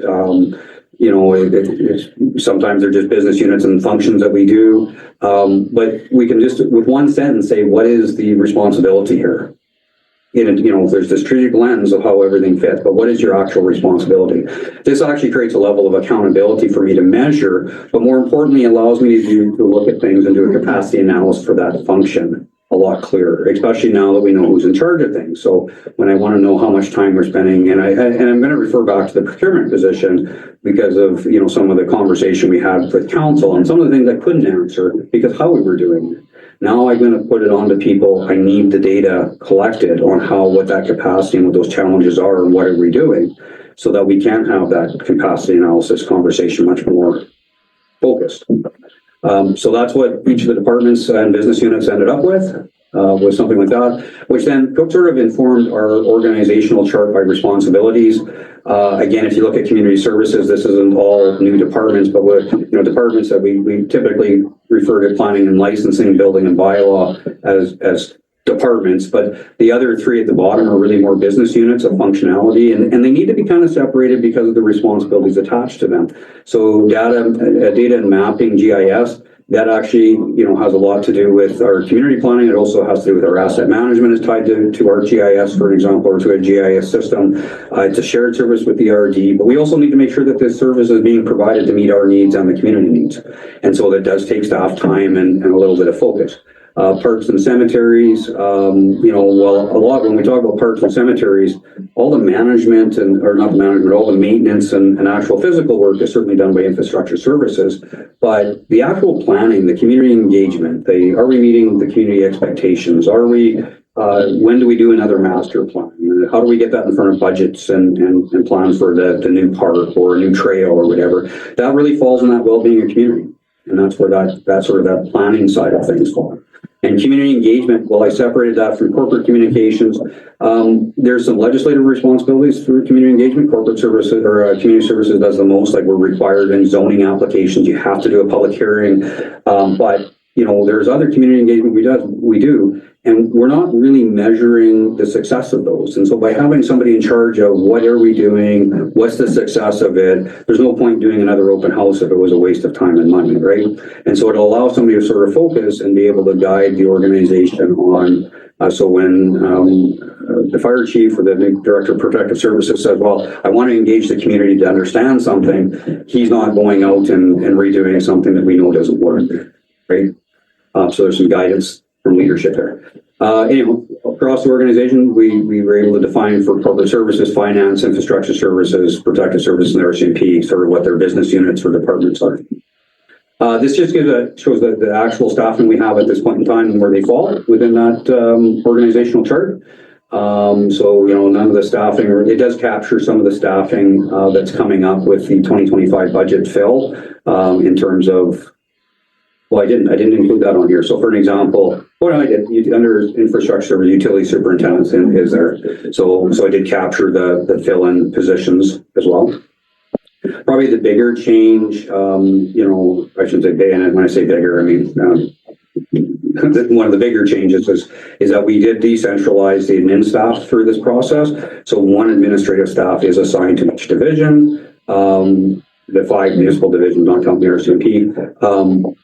Sometimes they're just business units and functions that we do, but we can just with one sentence say what is the responsibility here. There's this strategic lens of how everything fits, but what is your actual responsibility? This actually creates a level of accountability for me to measure, but more importantly, allows me to look at things and do a capacity analysis for that function a lot clearer, especially now that we know who's in charge of things. So when I want to know how much time we're spending, and I'm going to refer back to the procurement position because of some of the conversation we had with council and some of the things I couldn't answer because how we were doing it. Now I'm going to put it on to people. I need the data collected on what that capacity and what those challenges are and what are we doing so that we can have that capacity analysis conversation much more focused. So that's what each of the departments and business units ended up with something like that, which then sort of informed our organizational chart by responsibilities. Again, if you look at community services, this isn't all new departments, but departments that we typically refer to planning and licensing, building and bylaw as departments, but the other three at the bottom are really more business units of functionality, and they need to be kind of separated because of the responsibilities attached to them. So data and mapping, GIS, That actually, has a lot to do with our community planning. It also has to do with our asset management is tied to our GIS, for example, or to a GIS system. It's a shared service with the RD, but we also need to make sure that this service is being provided to meet our needs and the community needs. And so that does take staff time and a little bit of focus. Parks and cemeteries, well, a lot, when we talk about parks and cemeteries, all the management all the maintenance and actual physical work is certainly done by infrastructure services, but the actual planning, the community engagement, are we meeting the community expectations? When do we do another master plan? How do we get that in front of budgets and plans for the new park or a new trail or whatever? That really falls in that well-being of community. And that's where that planning side of things falls. And community engagement, well, I separated that from corporate communications. There's some legislative responsibilities through community engagement. Corporate services or community services does the most, like we're required in zoning applications. You have to do a public hearing. But there's other community engagement we do, and we're not really measuring the success of those. And so by having somebody in charge of what are we doing, what's the success of it, there's no point doing another open house if it was a waste of time and money, right? And so it'll allow somebody to sort of focus and be able to guide the organization on, so when the fire chief or the new director of protective services says, well, I want to engage the community to understand something, he's not going out and redoing something that we know doesn't work, right? So there's some guidance from leadership there. Across the organization, we were able to define for corporate services, finance, infrastructure services, protective services, and RCMP, sort of what their business units or departments are. This just shows the actual staffing we have at this point in time and where they fall within that organizational chart. So, none of the staffing, it does capture some of the staffing that's coming up with the 2025 budget fill in terms of, well, I didn't include that on here. So for an example, I did, under infrastructure, utility superintendents is there. So I did capture the fill-in positions as well. Probably the bigger change, I shouldn't say big, and when I say bigger, I mean, one of the bigger changes is that we did decentralize the admin staff through this process. So one administrative staff is assigned to each division, the 5 municipal divisions, not counting RCMP.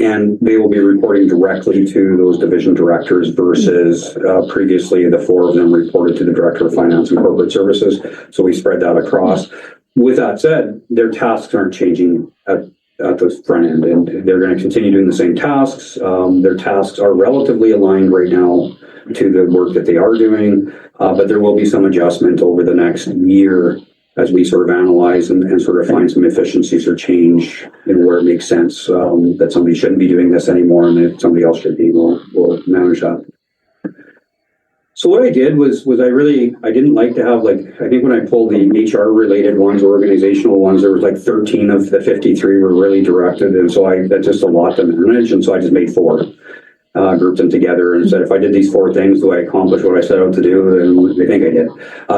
And they will be reporting directly to those division directors versus previously the 4 of them reported to the director of finance and corporate services. So we spread that across. With that said, their tasks aren't changing at the front end, and they're going to continue doing the same tasks. Their tasks are relatively aligned right now to the work that they are doing, but there will be some adjustment over the next year as we sort of analyze and sort of find some efficiencies or change in where it makes sense that somebody shouldn't be doing this anymore and that somebody else should be, we'll manage that. So what I did was I didn't like to have, I think when I pulled the HR related ones, organizational ones, there was 13 of the 53 were really directed. And so that's just a lot to manage. And so I just made 4. Grouped them together and said, if I did these 4 things, do I accomplish what I set out to do? And they think I did.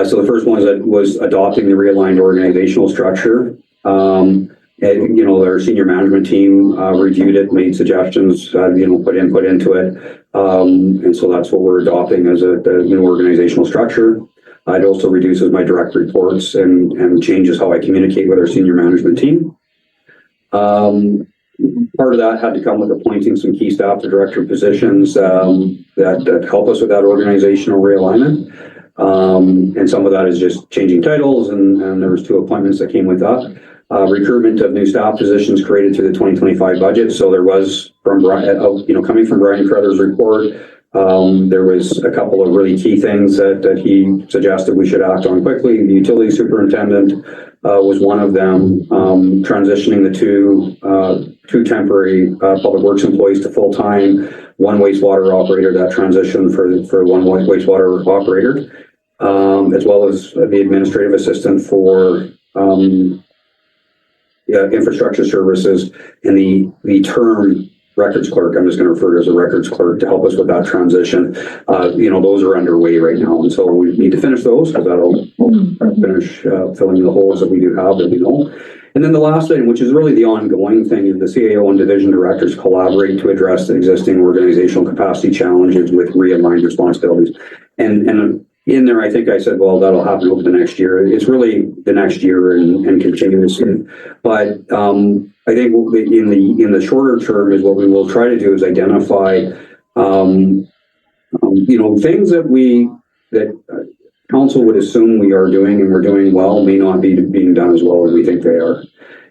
So the first one was adopting the realigned organizational structure. Our senior management team reviewed it, made suggestions, put input into it. And so that's what we're adopting as the new organizational structure. It also reduces my direct reports and changes how I communicate with our senior management team. Part of that had to come with appointing some key staff to director positions that help us with that organizational realignment. And some of that is just changing titles, and there was 2 appointments that came with that. Recruitment of new staff positions created through the 2025 budget. So there was, from coming from Brian Crowther's report, there was a couple of really key things that he suggested we should act on quickly. The utility superintendent was one of them, transitioning the 2 temporary public works employees to full-time, 1 wastewater operator, that transition for 1 wastewater operator, as well as the administrative assistant for infrastructure services, and the term records clerk, I'm just going to refer to as a records clerk to help us with that transition. Those are underway right now. And so we need to finish those because that'll finish filling in the holes that we do have that we know. And then the last thing, which is really the ongoing thing, is the CAO and division directors collaborate to address the existing organizational capacity challenges with realigned responsibilities. And in there, I think I said, well, that'll happen over the next year. It's really the next year and continuously. But I think in the shorter term is what we will try to do is identify, things that council would assume we are doing and we're doing well may not be being done as well as we think they are.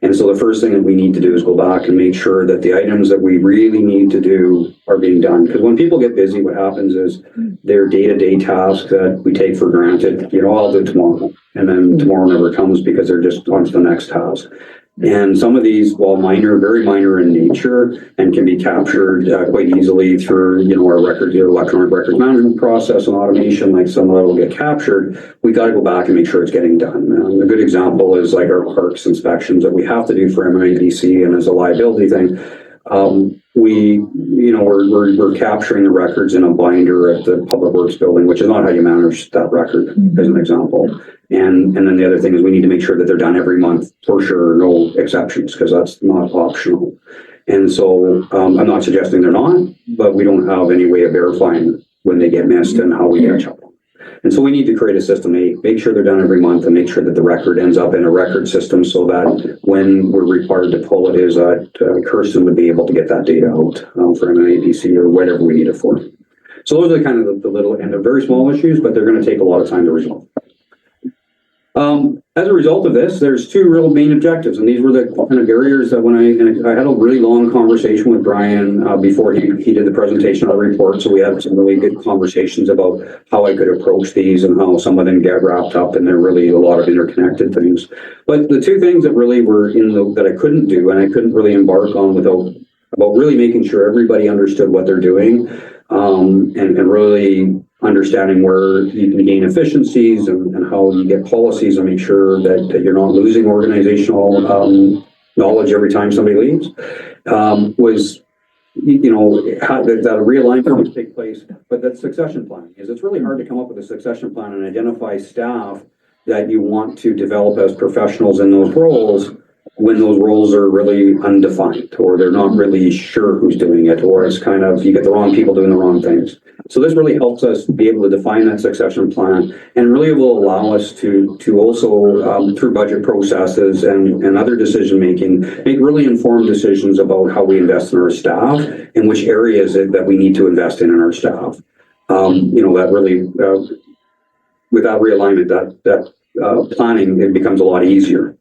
And so the first thing that we need to do is go back and make sure that the items that we really need to do are being done. Because when people get busy, what happens is their day-to-day tasks that we take for granted, I'll do tomorrow. And then tomorrow never comes because they're just on to the next task. And some of these, while minor, very minor in nature, and can be captured quite easily through, our records, electronic records management process and automation, like some of that will get captured. We got to go back and make sure it's getting done. A good example is like our parks inspections that we have to do for MMADC, and as a liability thing, we're capturing the records in a binder at the Public Works building, which is not how you manage that record, as an example. And then the other thing is we need to make sure that they're done every month for sure, no exceptions, because that's not optional. And so I'm not suggesting they're not, but we don't have any way of verifying when they get missed and how we catch up. And so we need to create a system, make sure they're done every month and make sure that the record ends up in a record system so that when we're required to pull it is that Creston would be able to get that data out for MMADC or whatever we need it for. So those are kind of the little, and they're very small issues, but they're going to take a lot of time to resolve. As a result of this, there's two real main objectives, and these were the kind of barriers that when I had a really long conversation with Brian before he did the presentation of the report, so we had some really good conversations about how I could approach these and how some of them get wrapped up, and they're really a lot of interconnected things. But the two things that really were that I couldn't do, and I couldn't really embark on about really making sure everybody understood what they're doing, and really understanding where you can gain efficiencies and how you get policies and make sure that you're not losing organizational knowledge every time somebody leaves, was how that realignment would take place. But that succession planning it's really hard to come up with a succession plan and identify staff that you want to develop as professionals in those roles when those roles are really undefined, or they're not really sure who's doing it, or it's kind of, you get the wrong people doing the wrong things. So this really helps us be able to define that succession plan, and really will allow us to also, through budget processes and other decision-making, make really informed decisions about how we invest in our staff and which areas that we need to invest in our staff. That really, with that realignment, that planning, it becomes a lot easier.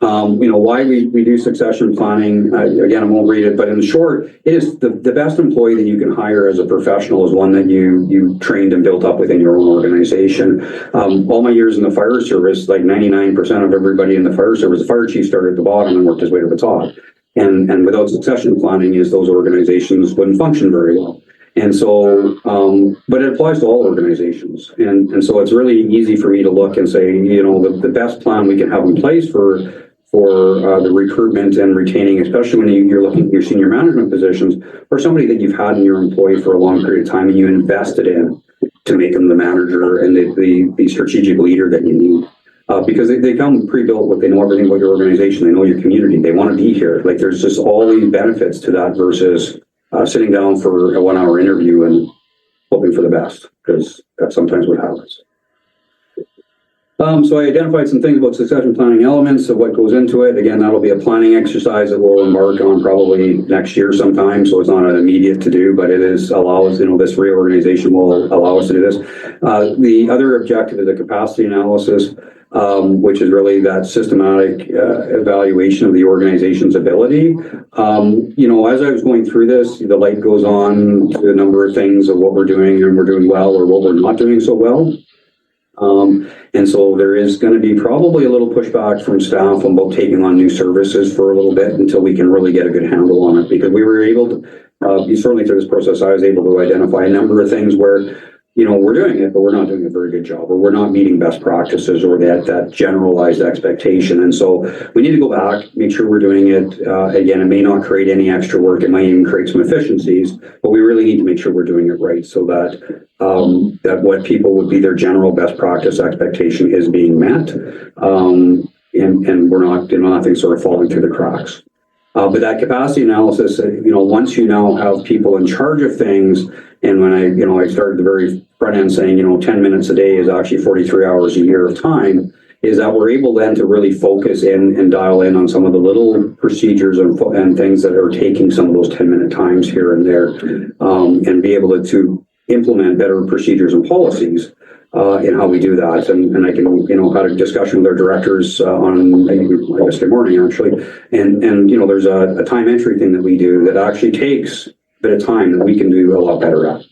Why we do succession planning, again, I won't read it, but in short, it is the best employee that you can hire as a professional is one that you trained and built up within your own organization. All my years in the fire service, like 99% of everybody in the fire service, the fire chief started at the bottom and worked his way to the top. And without succession planning, those organizations wouldn't function very well. And so, but it applies to all organizations. And so it's really easy for me to look and say, the best plan we can have in place for the recruitment and retaining, especially when you're looking at your senior management positions, or somebody that you've had in your employee for a long period of time and you invested in to make them the manager and the strategic leader that you need. Because they come pre-built with, they know everything about your organization, they know your community, they want to be here. Like there's just all these benefits to that versus sitting down for a 1-hour interview and hoping for the best, because that's sometimes what happens. So I identified some things about succession planning elements of what goes into it. Again, that'll be a planning exercise that we'll embark on probably next year sometime. So it's not an immediate to do, but it is allows, this reorganization will allow us to do this. The other objective is the capacity analysis, which is really that systematic evaluation of the organization's ability. As I was going through this, the light goes on to a number of things of what we're doing and we're doing well or what we're not doing so well. And so there is going to be probably a little pushback from staff about taking on new services for a little bit until we can really get a good handle on it, because we were able to, certainly through this process, I was able to identify a number of things where, we're doing it, but we're not doing a very good job, or we're not meeting best practices or that generalized expectation. And so we need to go back, make sure we're doing it. Again, it may not create any extra work. It might even create some efficiencies, but we really need to make sure we're doing it right so that that what people would be their general best practice expectation is being met. And we're not, nothing sort of falling through the cracks. But that capacity analysis, once you now have people in charge of things, and when I started the very front end saying, 10 minutes a day is actually 43 hours a year of time, is that we're able then to really focus in and dial in on some of the little procedures and things that are taking some of those 10-minute times here and there, and be able to implement better procedures and policies in how we do that. And I can, had a discussion with our directors on yesterday morning, actually. And there's a time entry thing that we do that actually takes a bit of time that we can do a lot better at.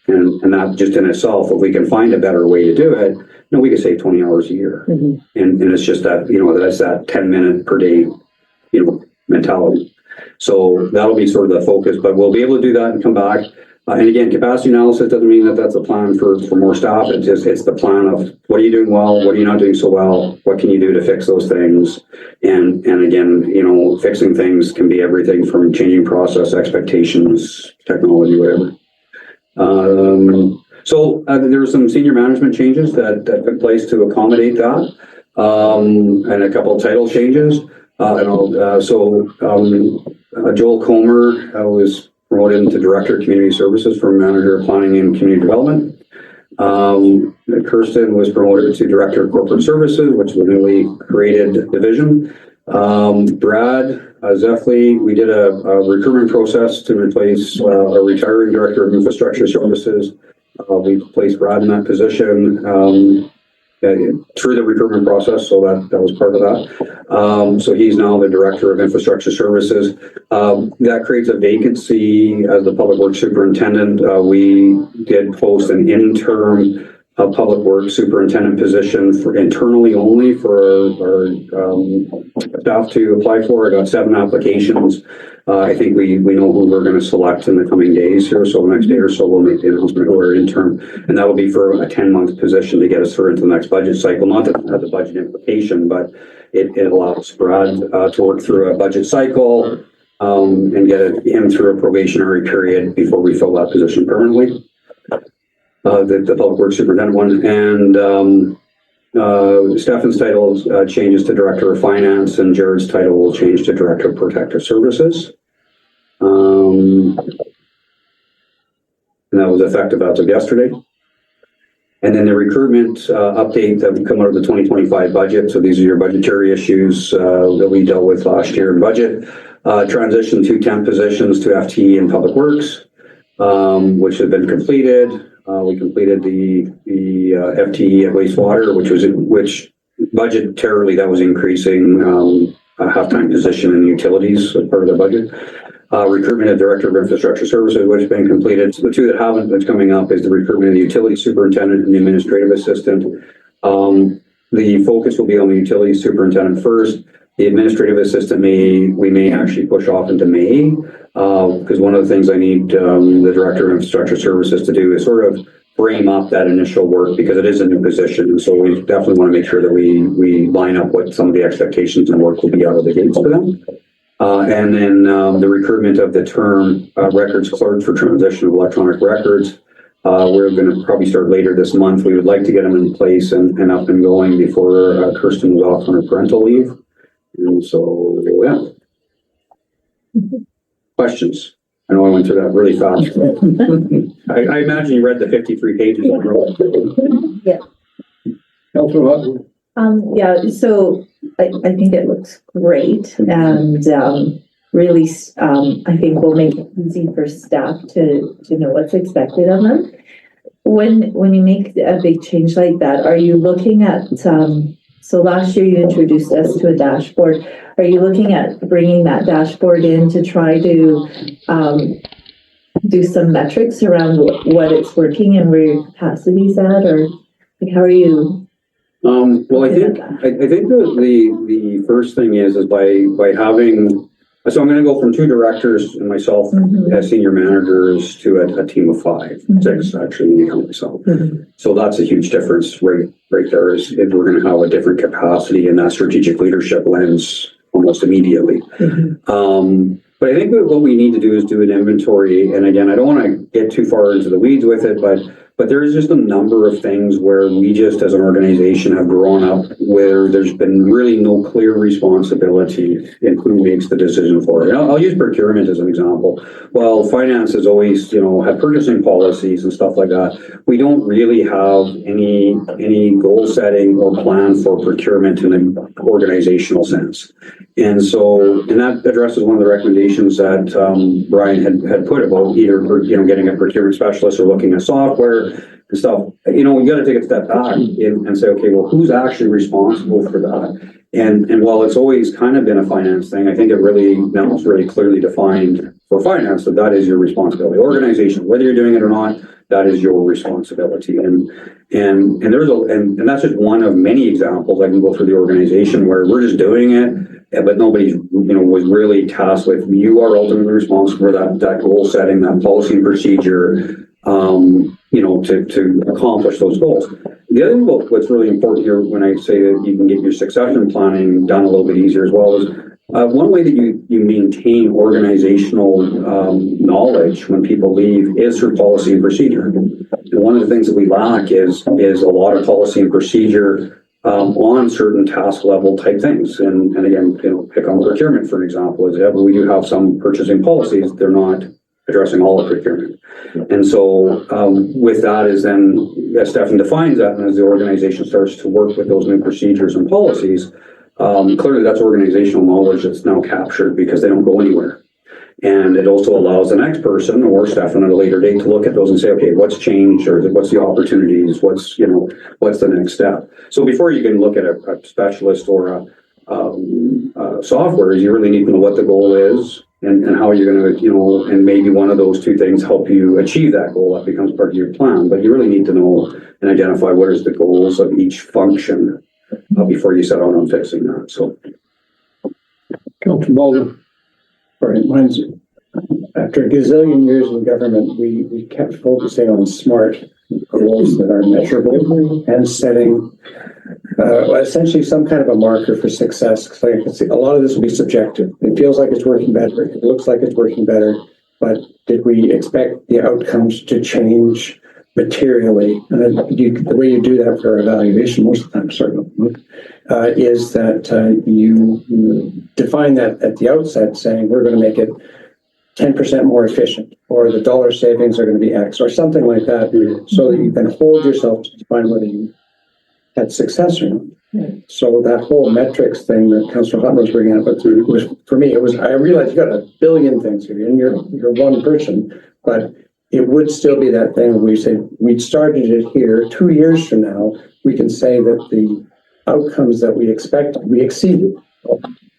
And that just in itself, if we can find a better way to do it, we can save 20 hours a year. And it's just that, that's that 10-minute per day, mentality. So that'll be sort of the focus, but we'll be able to do that and come back. And again, capacity analysis doesn't mean that that's a plan for more staff. It's the plan of what are you doing well, what are you not doing so well, what can you do to fix those things, and again, fixing things can be everything from changing process, expectations, technology, whatever. So there were some senior management changes that took place to accommodate that, and a couple of title changes. Joel Comer was promoted to Director of Community Services from Manager of Planning and Community Development. Creston was promoted to Director of Corporate Services, which is a newly created division. Brad Zeffley, we did a recruitment process to replace a retiring Director of Infrastructure Services. We placed Brad in that position through the recruitment process, so that was part of that. So he's now the Director of Infrastructure Services. That creates a vacancy as the Public Works Superintendent. We did post an interim Public Works Superintendent position for internally only for our staff to apply for. I got 7 applications. I think we know who we're going to select in the coming days here. So next day or so, we'll make the announcement who are interim, and that will be for a 10-month position to get us through into the next budget cycle. Not that it has a budget implication, but it allows Brad to work through a budget cycle and get him through a probationary period before we fill that position permanently. The Public Works Superintendent one, and Stefan's title changes to Director of Finance, and Jared's title will change to Director of Protective Services. And that was effective as of yesterday. And then the recruitment update that would come out of the 2025 budget. So these are your budgetary issues that we dealt with last year in budget. Transition to 10 positions to FTE in Public Works, which have been completed. We completed the FTE at wastewater, which budgetarily that was increasing a half-time position in utilities as part of the budget. Recruitment of Director of Infrastructure Services, which has been completed. So the 2 that haven't that's coming up is the recruitment of the Utility Superintendent and the Administrative Assistant. The focus will be on the Utility Superintendent first. The Administrative Assistant we may actually push off into May, because one of the things I need the Director of Infrastructure Services to do is sort of frame up that initial work, because it is a new position. And so we definitely want to make sure that we line up what some of the expectations and work will be out of the gates for them. And then the recruitment of the term records clerk for transition of electronic records. We're going to probably start later this month. We would like to get them in place and up and going before Creston was off on her parental leave. And so, yeah. Questions? I know I went through that really fast. I imagine you read the 53 pages in a row. Yeah. Councillor Hutton. Yeah, so I think it looks great, and really, I think will make it easy for staff to know what's expected of them. When you make a big change like that, are you looking at, so last year you introduced us to a dashboard. Are you looking at bringing that dashboard in to try to do some metrics around what it's working and where your capacity's at, or like, how are you? Well, I think the first thing is by having, so I'm going to go from 2 directors and myself as senior managers to a team of 5, 6 actually, when you count myself. So that's a huge difference right there, is we're going to have a different capacity in that strategic leadership lens almost immediately. But I think what we need to do is do an inventory. And again, I don't want to get too far into the weeds with it, but But there is just a number of things where we just as an organization have grown up where there's been really no clear responsibility in who makes the decision for it. And I'll use procurement as an example. Well, finance has always, had purchasing policies and stuff like that. We don't really have any goal setting or plan for procurement in an organizational sense. And that addresses one of the recommendations that Brian had put about either, getting a procurement specialist or looking at software and stuff. You got to take a step back and say, okay, well, who's actually responsible for that? And while it's always kind of been a finance thing, I think now it's really clearly defined for finance that is your responsibility. Organization, whether you're doing it or not, that is your responsibility. And that's just one of many examples. I can go through the organization where we're just doing it, but nobody, was really tasked with, you are ultimately responsible for that goal setting, that policy and procedure, to accomplish those goals. The other thing about what's really important here when I say that you can get your succession planning done a little bit easier as well is one way that you maintain organizational knowledge when people leave is through policy and procedure. And one of the things that we lack is a lot of policy and procedure on certain task level type things. And again, pick on procurement for an example. We do have some purchasing policies, they're not addressing all of procurement. And so with that is then, as Stefan defines that, and as the organization starts to work with those new procedures and policies, clearly that's organizational knowledge that's now captured because they don't go anywhere. And it also allows the next person or Stefan at a later date to look at those and say, okay, what's changed or what's the opportunities? What's the next step? So before you can look at a specialist or a software, you really need to know what the goal is and how you're going to, and maybe one of those two things help you achieve that goal. That becomes part of your plan, but you really need to know and identify what is the goals of each function before you set out on fixing that. So. Councilor Baldwin. Right, mine's after a gazillion years in government, we kept focusing on SMART goals that are measurable and setting essentially some kind of a marker for success. Because a lot of this will be subjective. It feels like it's working better. It looks like it's working better. But did we expect the outcomes to change materially? And then the way you do that for evaluation most of the time, is that you define that at the outset, saying we're going to make it 10% more efficient, or the dollar savings are going to be X, or something like that, so that you can hold yourself to define whether you had success or not. So that whole metrics thing that Councillor Hutton was bringing up, was for me, I realized you got a billion things here, and you're one person, but it would still be that thing where we say we started it here. 2 years from now, we can say that the outcomes that we expected, we exceeded.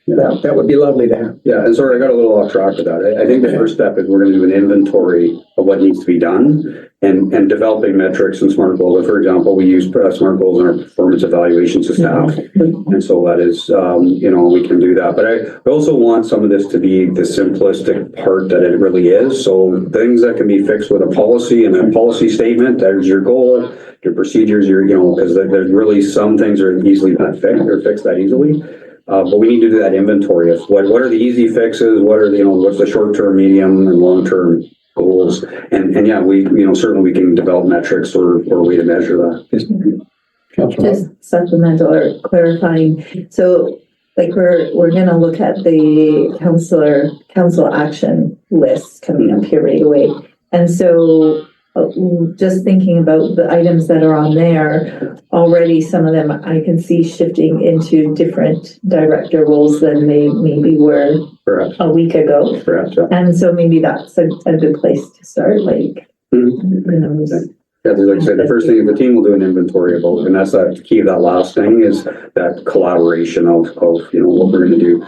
That would be lovely to have. Yeah, and sorry, I got a little off track with that. I think the first step is we're going to do an inventory of what needs to be done and developing metrics and SMART goals. For example, we use SMART goals in our performance evaluations to staff. And so that is, we can do that. But I also want some of this to be the simplistic part that it really is. So things that can be fixed with a policy and a policy statement, there's your goal, your procedures, because there's really some things are easily not fixed or fixed that easily. But we need to do that inventory of what are the easy fixes, what are what's the short-term, medium, and long-term goals, and yeah, we certainly we can develop metrics or a way to measure that. Just supplemental or clarifying. So, we're going to look at the council action list coming up here right away, and so. Just thinking about the items that are on there, already some of them I can see shifting into different director roles than they maybe were Perhaps. A week ago. Perhaps, yeah. And so maybe that's a good place to start. Yeah, like I said, the first thing the team will do an inventory about, and that's the key of that last thing is that collaboration of what we're going to do,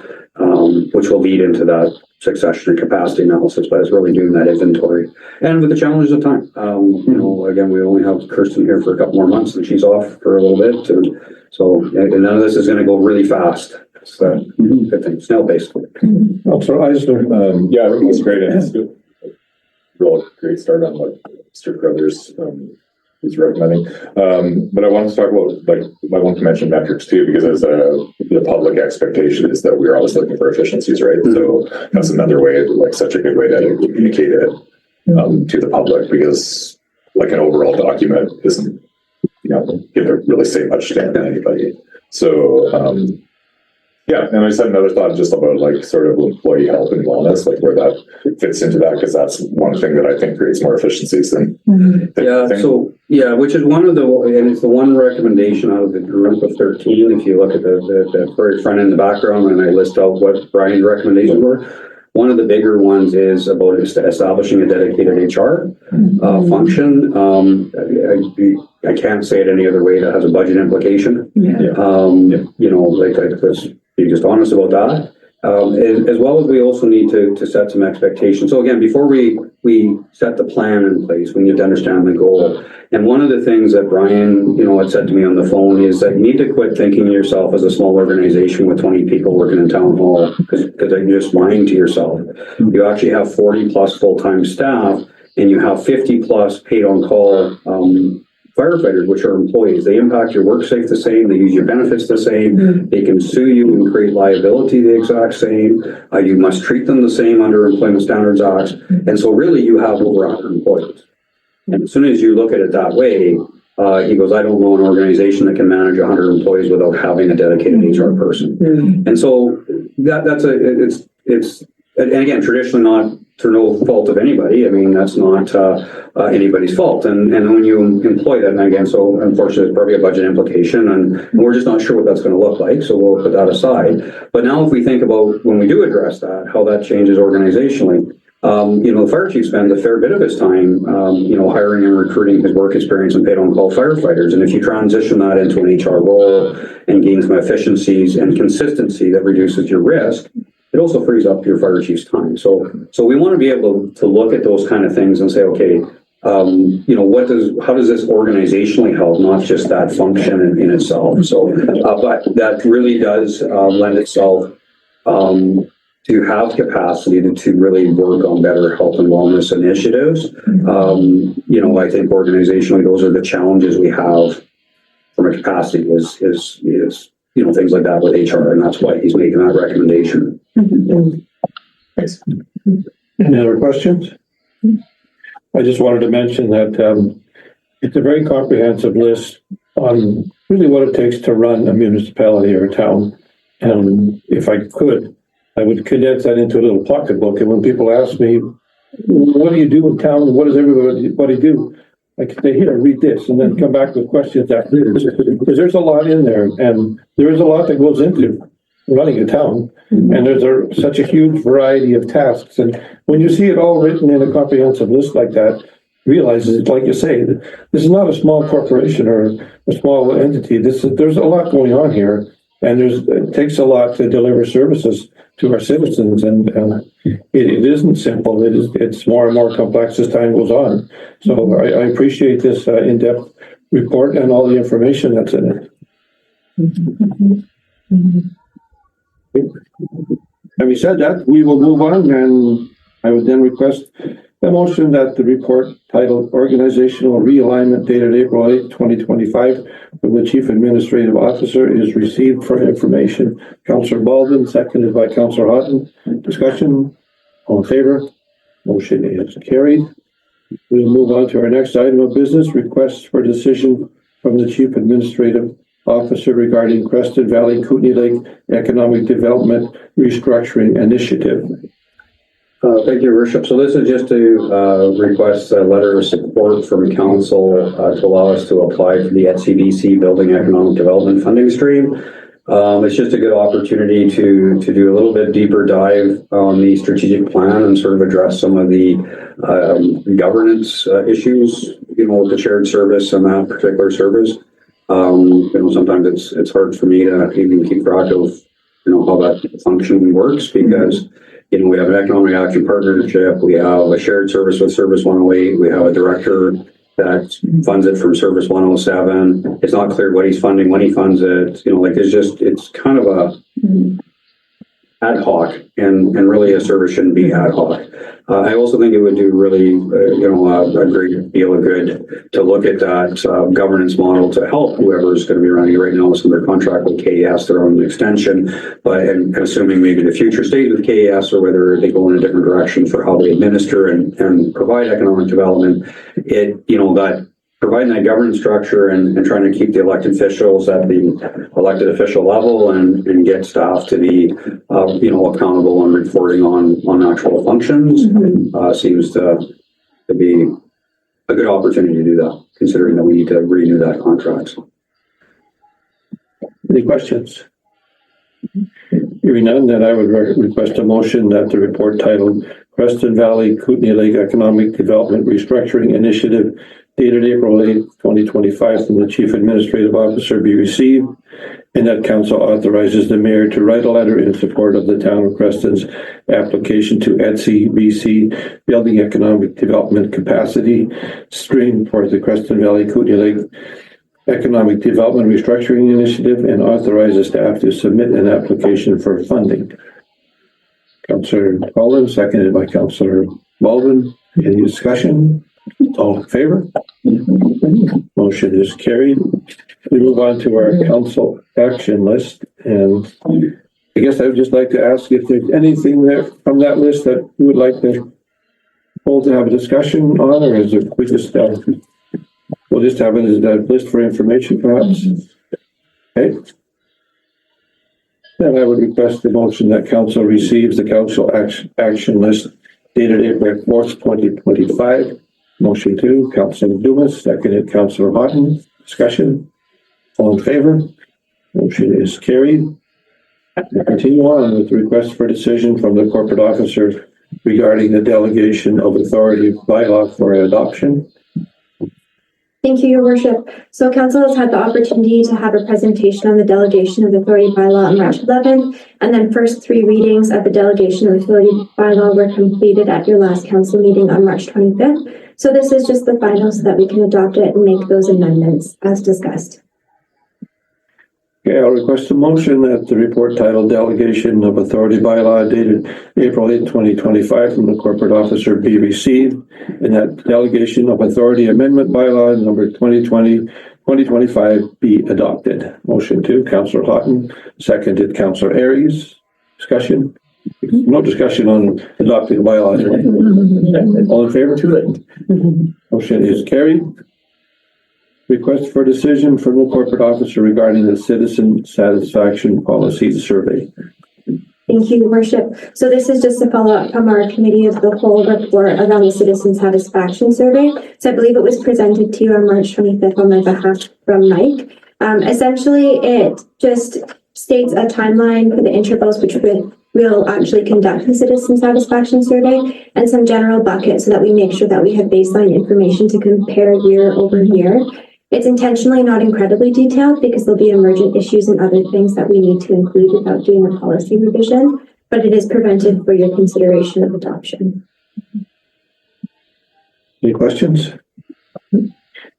which will lead into that succession and capacity analysis, but it's really doing that inventory. And with the challenges of time, again, we only have Creston here for a couple more months and she's off for a little bit. And so and none of this is going to go really fast. It's a good thing, snail-based. Councillor Eisner. Yeah, I think it's great. And it's a real great start on what Mr. Crothers is recommending. But I wanted to talk about, I want to mention metrics too, because as the public expectation is that we're always looking for efficiencies, right? So that's another way, such a good way to communicate it to the public, because like an overall document isn't, going to really say much to anybody. So, yeah, and I just had another thought just about like sort of employee health and wellness, like where that fits into that, because that's one thing that I think creates more efficiencies than. Which is one of and it's the one recommendation out of the group of 13. If you look at the very front end, the background, and I list out what Brian's recommendations were. One of the bigger ones is about establishing a dedicated HR function. I can't say it any other way. That has a budget implication. Let's be just honest about that. As well as we also need to set some expectations. So again, before we set the plan in place, we need to understand the goal. And one of the things that Brian, had said to me on the phone is that you need to quit thinking of yourself as a small organization with 20 people working in town hall, because you're just lying to yourself. You actually have 40 plus full-time staff, and you have 50 plus paid on call firefighters, which are employees. They impact your work safe the same. They use your benefits the same. They can sue you and create liability the exact same. You must treat them the same under Employment Standards Act. And so really you have over 100 employees. And as soon as you look at it that way, he goes, I don't know an organization that can manage 100 employees without having a dedicated HR person. And so and again, traditionally not through no fault of anybody. I mean, that's not anybody's fault. And when you employ that, and again, so unfortunately, it's probably a budget implication, and we're just not sure what that's going to look like. So we'll put that aside. But now if we think about when we do address that, how that changes organizationally, the fire chief spends a fair bit of his time, hiring and recruiting his work experience and paid on call firefighters. And if you transition that into an HR role and gain some efficiencies and consistency that reduces your risk, it also frees up your fire chief's time. So we want to be able to look at those kind of things and say, okay, how does this organizationally help, not just that function in itself. So, but that really does lend itself to have capacity to really work on better health and wellness initiatives. I think organizationally, those are the challenges we have from a capacity is things like that with HR, and that's why he's making that recommendation. Thanks. Any other questions? I just wanted to mention that it's a very comprehensive list on really what it takes to run a municipality or a town. And if I could, I would condense that into a little pocketbook. And when people ask me, what do you do in town? What does everybody do? I can say, here, read this, and then come back with questions after this. Because there's a lot in there, and there is a lot that goes into running a town. And there's such a huge variety of tasks. And when you see it all written in a comprehensive list like that, realize it's like you say, this is not a small corporation or a small entity. There's a lot going on here, and it takes a lot to deliver services to our citizens, and it isn't simple. It's more and more complex as time goes on. So I appreciate this in-depth report and all the information that's in it. Having said that, we will move on, and I would then request a motion that the report titled Organizational Realignment dated April 8, 2025 from the Chief Administrative Officer is received for information. Councillor Baldwin, seconded by Councillor Houghton. Discussion? All in favor? Motion is carried. We'll move on to our next item of business, requests for decision from the Chief Administrative Officer regarding Creston Valley Kootenay Lake Economic Development Restructuring Initiative. Thank you, Your Worship. So this is just to request a letter of support from council to allow us to apply for the ETCBC Building Economic Development Funding Stream. It's just a good opportunity to do a little bit deeper dive on the strategic plan and sort of address some of the governance issues, with the shared service and that particular service. Sometimes it's hard for me to even keep track of, how that function works, because we have an economic action partnership, we have a shared service with Service 108, we have a director that funds it from Service 107. It's not clear what he's funding, when he funds it, it's kind of ad hoc, and really a service shouldn't be ad hoc. I also think it would do really, a great deal of good to look at that governance model to help whoever's going to be running it. Right now, it's under contract with KES, their own extension, but and assuming maybe the future stays with KES or whether they go in a different direction for how they administer and provide economic development, that providing that governance structure and trying to keep the elected officials at the elected official level and get staff to be, accountable and reporting on actual functions seems to be a good opportunity to do that, considering that we need to renew that contract. Any questions? Hearing none, then I would request a motion that the report titled Creston Valley Kootenay Lake Economic Development Restructuring Initiative dated April 8, 2025 from the Chief Administrative Officer be received, and that council authorizes the mayor to write a letter in support of the town of Creston's application to ETSI BC Building Economic Development Capacity Stream for the Creston Valley Kootenay Lake Economic Development Restructuring Initiative and authorizes staff to submit an application for funding. Councillor Collins, seconded by Councillor Baldwin. Any discussion? All in favor? Motion is carried. We move on to our council action list, and I guess I would just like to ask if there's anything there from that list that you would like to hold to have a discussion on, or is it we just we'll just have it as a list for information, perhaps? Okay. Then I would request the motion that council receives the council action list dated April 4th, 2025. Motion 2, Councillor Dumas, seconded Councillor Houghton. Discussion? All in favor? Motion is carried. We'll continue on with the request for decision from the corporate officer regarding the delegation of authority bylaw for adoption. Thank you, Your Worship. So Council has had the opportunity to have a presentation on the delegation of authority bylaw on March 11th, and then first 3 readings of the delegation of authority bylaw were completed at your last council meeting on March 25th. So this is just the final so that we can adopt it and make those amendments as discussed. Okay, I'll request a motion that the report titled Delegation of Authority Bylaw dated April 8, 2025 from the corporate officer be received, and that Delegation of Authority Amendment Bylaw number 2020-2025 be adopted. Motion 2, Councillor Houghton, seconded Councillor Aries. Discussion? No discussion on adopting the bylaw. All in favor? Too late. Motion is carried. Request for decision from the corporate officer regarding the citizen satisfaction policy survey. Thank you, Your Worship. So this is just a follow-up from our committee of the whole report around the citizen satisfaction survey. So I believe it was presented to you on March 25th on my behalf from Mike. Essentially, it just states a timeline for the intervals which we'll actually conduct the citizen satisfaction survey and some general buckets so that we make sure that we have baseline information to compare year over year. It's intentionally not incredibly detailed because there'll be emergent issues and other things that we need to include without doing a policy revision, but it is presented for your consideration of adoption. Any questions?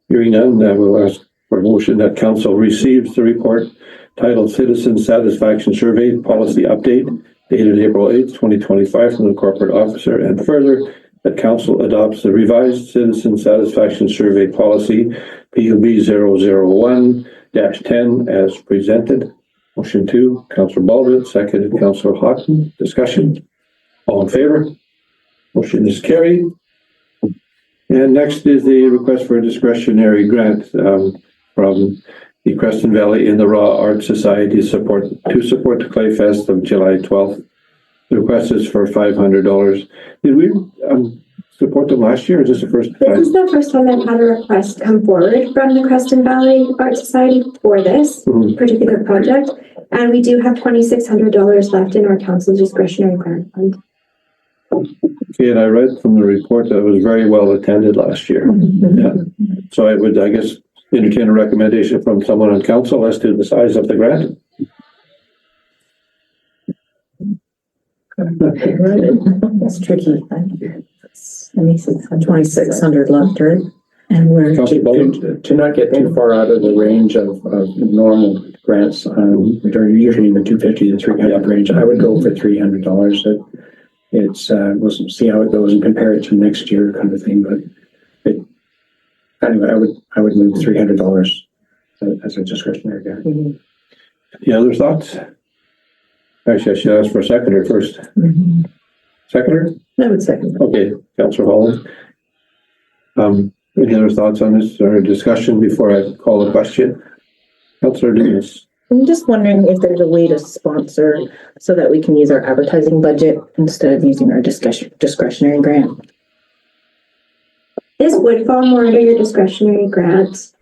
Hearing none, I will ask for a motion that council receives the report titled Citizen Satisfaction Survey Policy Update dated April 8th, 2025 from the corporate officer, and further that council adopts the revised Citizen Satisfaction Survey Policy PUB 001-10 as presented. Motion 2, Councillor Baldwin, seconded Councillor Houghton. Discussion? All in favor? Motion is carried. And next is the request for a discretionary grant from the Creston Valley in the Raw Art Society to support the Clay Fest of July 12th. The request is for $500. Did we support them last year, or is this the first time? This is the first time I've had a request come forward from the Creston Valley Art Society for this particular project, and we do have $2,600 left in our council's discretionary grant fund. Okay, and I read from the report that it was very well attended last year. Yeah. So I would, I guess, entertain a recommendation from someone on council as to the size of the grant. That's tricky. Let me see, 2,600 left, right? And we're Councillor Baldwin? To not get too far out of the range of normal grants, which are usually in the $250 to $300 range. I would go for $300. It's we'll see how it goes and compare it to next year kind of thing. But anyway, I would move $300 as a discretionary grant. Any other thoughts? Actually, I should ask for a seconder first. Seconder? I would second that. Okay, Councillor Holland. Any other thoughts on this or discussion before I call the question? Councillor Dumas. I'm just wondering if there's a way to sponsor so that we can use our advertising budget instead of using our discretionary grant. This would fall more under your discretionary grants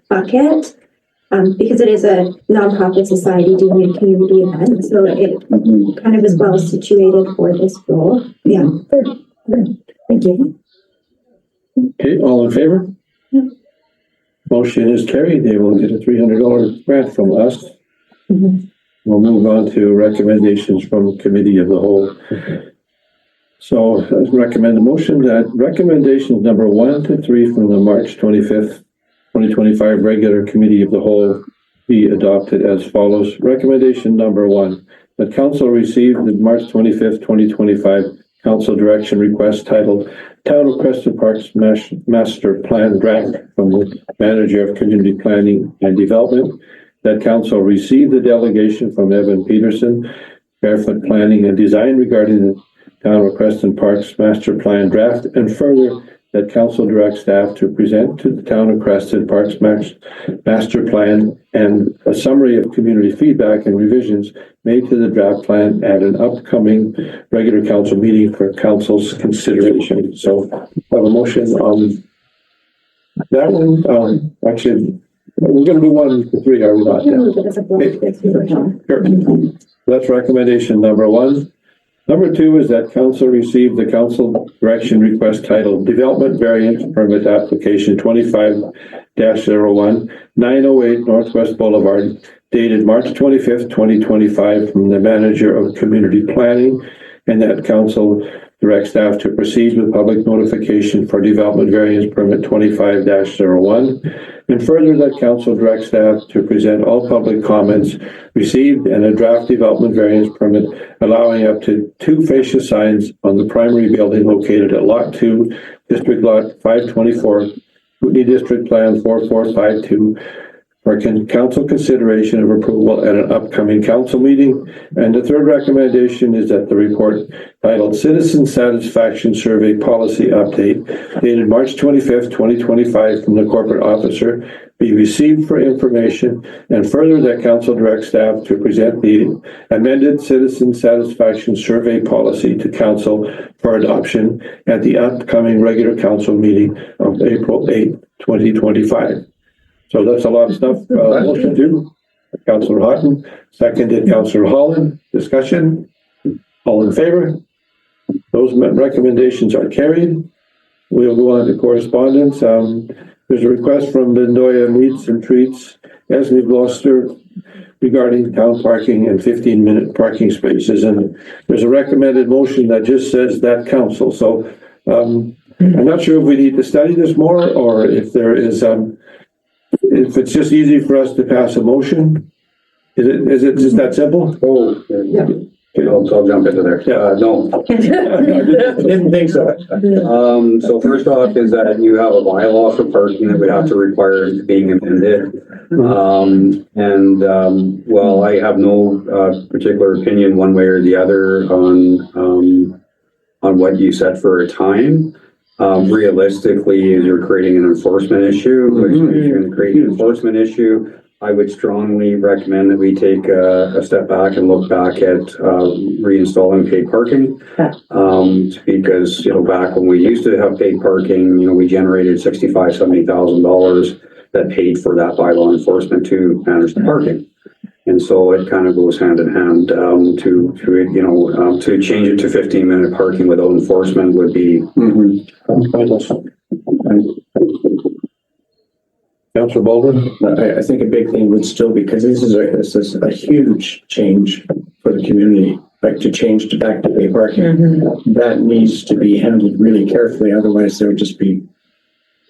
bucket, because it is a nonprofit society doing a community event, so it kind of is well situated for this role. Yeah. Thank you. Okay, all in favor? Motion is carried. They will get a $300 grant from us. We'll move on to recommendations from Committee of the Whole. So let's recommend a motion that recommendations number 1 to 3 from the March 25th, 2025 regular Committee of the Whole be adopted as follows. Recommendation number 1, that Council received the March 25th, 2025 Council direction request titled Town of Creston Parks Master Plan Draft from the Manager of Community Planning and Development. That Council received the delegation from Evan Peterson, Barefoot Planning and Design regarding the Town of Creston Parks Master Plan Draft, and further that Council directs staff to present to the Town of Creston Parks Master Plan and a summary of community feedback and revisions made to the draft plan at an upcoming regular council meeting for council's consideration. So I have a motion on that one. Actually, we're going to do 1 to 3, are we not? Sure. That's recommendation number 1. Number 2 is that Council received the Council direction request titled Development Variance Permit Application 25-01, 908 Northwest Boulevard, dated March 25th, 2025, from the Manager of Community Planning, and that Council directs staff to proceed with public notification for Development Variance Permit 25-01, and further that Council directs staff to present all public comments received and a draft Development Variance Permit allowing up to 2 fascia signs on the primary building located at Lot 2, District Lot 524, Kootenai District Plan 4452, for council consideration of approval at an upcoming council meeting. And the third recommendation is that the report titled Citizen Satisfaction Survey Policy Update, dated March 25th, 2025, from the corporate officer, be received for information, and further that council direct staff to present the amended Citizen Satisfaction Survey Policy to council for adoption at the upcoming regular council meeting of April 8th, 2025. So that's a lot of stuff. Motion to Councillor Houghton, seconded Councillor Holland. Discussion. All in favor? Those recommendations are carried. We'll go on to correspondence. There's a request from Bendoya Meats and Treats, Esme Gloucester, regarding town parking and 15-minute parking spaces. And there's a recommended motion that just says that council. So I'm not sure if we need to study this more or if there is if it's just easy for us to pass a motion. Is it just that simple? Oh, yeah. I'll jump into there. No. Didn't think so. So first off is that you have a bylaw for parking that would have to require being amended. Well, I have no particular opinion one way or the other on what you set for a time. Realistically, you're creating an enforcement issue, which if you're going to create an enforcement issue, I would strongly recommend that we take a step back and look back at reinstalling paid parking. Because, back when we used to have paid parking, we generated $65,000, $70,000 that paid for that bylaw enforcement to manage the parking. And so it kind of goes hand in hand to change it to 15-minute parking without enforcement would be Councillor Baldwin? I think a big thing would still be, because this is a huge change for the community, like to change to back to pay parking. That needs to be handled really carefully. Otherwise, there would just be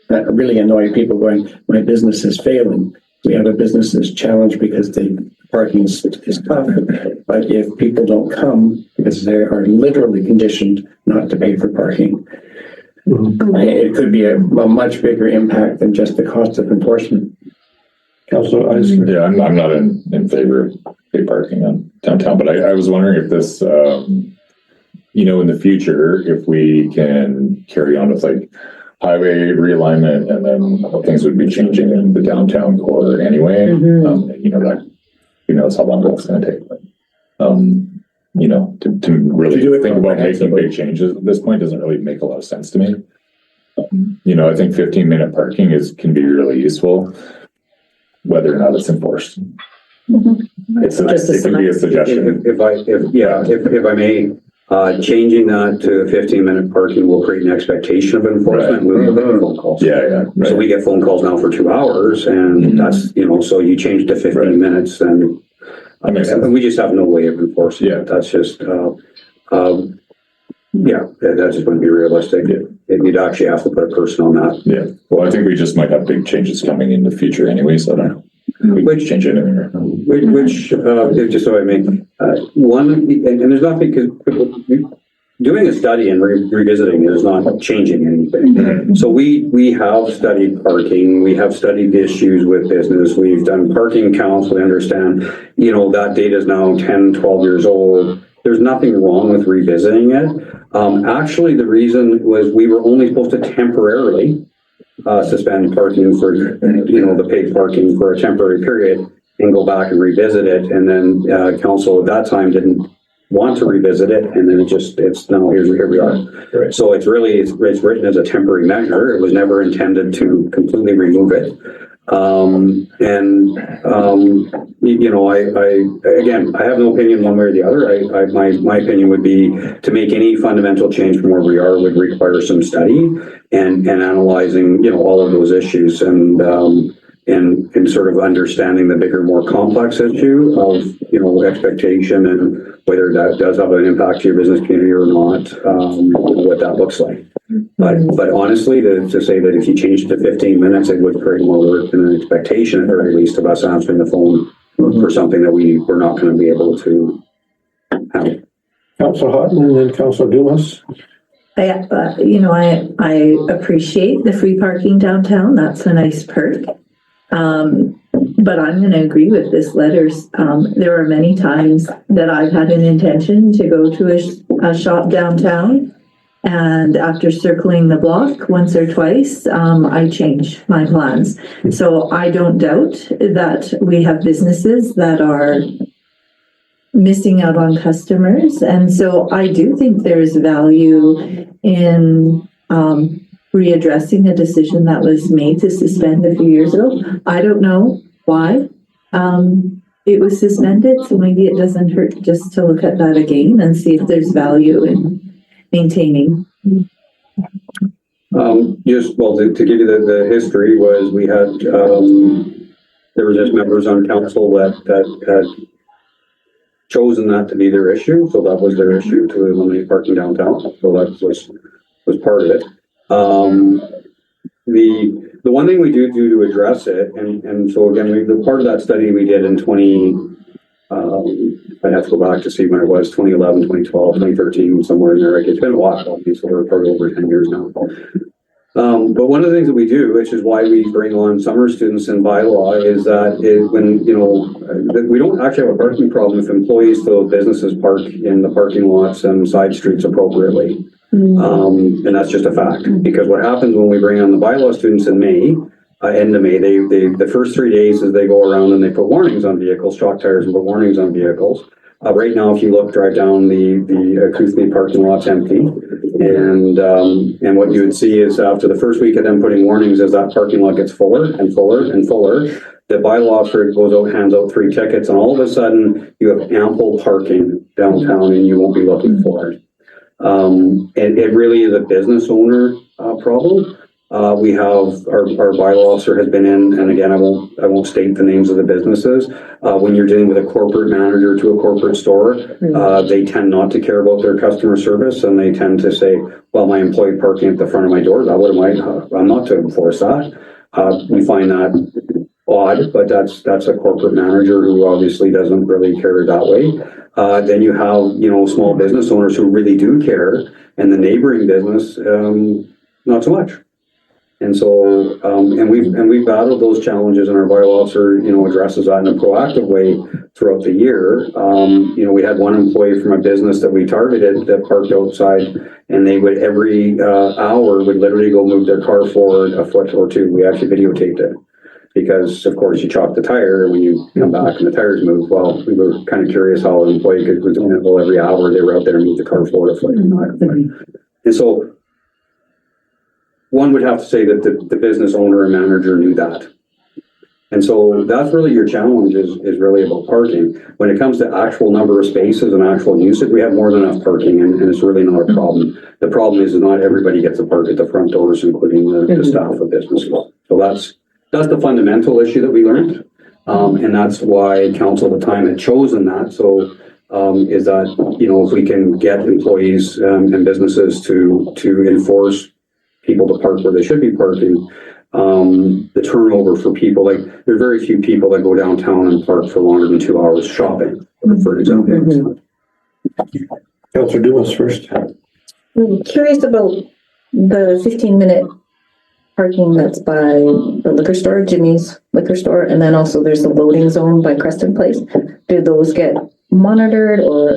really annoying people going, my business is failing we have a business that's challenged because the parking is tough. But if people don't come because they are literally conditioned not to pay for parking, it could be a much bigger impact than just the cost of enforcement. Councilor Eisner. Yeah, I'm not in favor of paid parking on downtown, but I was wondering if this, you know, in the future, if we can carry on with like highway realignment, and then things would be changing in the downtown core anyway. You know, that, who knows how long that's gonna take, but, you know, to really do it think about making comprehensively. big changes at this point doesn't really make a lot of sense to me. You know, I think 15-minute parking can be really useful, whether or not it's enforced. It can be a suggestion. If I may, changing that to 15-minute parking will create an expectation of enforcement. We will get phone calls. Yeah, So we get phone calls now for 2 hours, and that's, you know, so you change to 15 minutes, and That makes sense. we just have no way of enforcing it. That's just, that's just going to be realistic. You'd actually have to put a person on that. Yeah, well, I think we just might have big changes coming in the future anyway, so I don't know. We could change anything right now. Just so I make, one, and there's not, because doing a study and revisiting is not changing anything. So we have studied parking, we have studied issues with business, we've done parking counts, we understand, you know, that data is now 10, 12 years old. There's nothing wrong with revisiting it. Actually, the reason was we were only supposed to temporarily suspend parking for, you know, the paid parking for a temporary period and go back and revisit it. And then council at that time didn't want to revisit it. And then it's now here we are. Right. So it's written as a temporary measure. It was never intended to completely remove it. You know, I have no opinion one way or the other. My opinion would be to make any fundamental change from where we are would require some study and analyzing, you know, all of those issues and sort of understanding the bigger, more complex issue of, you know, expectation and whether that does have an impact to your business community or not, what that looks like. But honestly, to say that if you change it to 15 minutes, it would create more work than an expectation, at the very least, of us answering the phone for something that we're not going to be able to handle. Councilor Houghton and then Councilor Dumas. I appreciate the free parking downtown. That's a nice perk. But I'm going to agree with this letter. There are many times that I've had an intention to go to a shop downtown, and after circling the block once or twice, I change my plans. So I don't doubt that we have businesses that are missing out on customers. And so I do think there's value in readdressing a decision that was made to suspend a few years ago. I don't know why it was suspended, so maybe it doesn't hurt just to look at that again and see if there's value in maintaining. To give you the history was we had there were just members on council that had chosen that to be their issue, so that was their issue, to eliminate parking downtown. So that was part of it. The one thing we do to address it, and so again, the part of that study we did in I'd have to go back to see when it was, 2011, 2012, 2013, somewhere in there. Like, it's been a while, so we're probably over 10 years now. But one of the things that we do, which is why we bring on summer students in bylaw, is that when, you know, we don't actually have a parking problem if employees to businesses park in the parking lots and side streets appropriately. And that's just a fact, because what happens when we bring on the bylaw students in May, end of May, the first 3 days is they go around and they put warnings on vehicles, shock tires, and put warnings on vehicles. Right now, if you drive down the Koothmy parking lot's empty, and what you would see is after the first week of them putting warnings, as that parking lot gets fuller and fuller and fuller, the bylaw officer goes out, hands out 3 tickets, and all of a sudden you have ample parking downtown, and you won't be looking for it. It really is a business owner problem. We have our bylaw officer has been in, and again, I won't state the names of the businesses. When you're dealing with a corporate manager to a corporate store, they tend not to care about their customer service, and they tend to say, well, my employee parking at the front of my door, I'm not to enforce that. We find that odd, but that's a corporate manager who obviously doesn't really care that way. Then you have, small business owners who really do care, and the neighboring business, not so much. And so, we've battled those challenges, and our bylaw officer, addresses that in a proactive way throughout the year. We had one employee from a business that we targeted that parked outside, and they would every hour would literally go move their car forward a foot or two. We actually videotaped it because, of course, you chalk the tire when you come back and the tires move. Well, we were kind of curious how an employee was doing it. Well, every hour they were out there and moved the car forward a foot and back a foot. And so, one would have to say that the business owner and manager knew that. And so that's really your challenge is really about parking. When it comes to actual number of spaces and actual usage, we have more than enough parking, and it's really not a problem. The problem is that not everybody gets to park at the front doors, including the staff of businesses. So that's the fundamental issue that we learned. And that's why council at the time had chosen that. So is that, if we can get employees and businesses to enforce people to park where they should be parking, the turnover for people, like there are very few people that go downtown and park for longer than 2 hours shopping, for example. Councillor Dumas first. I'm curious about the 15-minute parking that's by the liquor store, Jimmy's liquor store, and then also there's the loading zone by Creston Place. Do those get monitored, or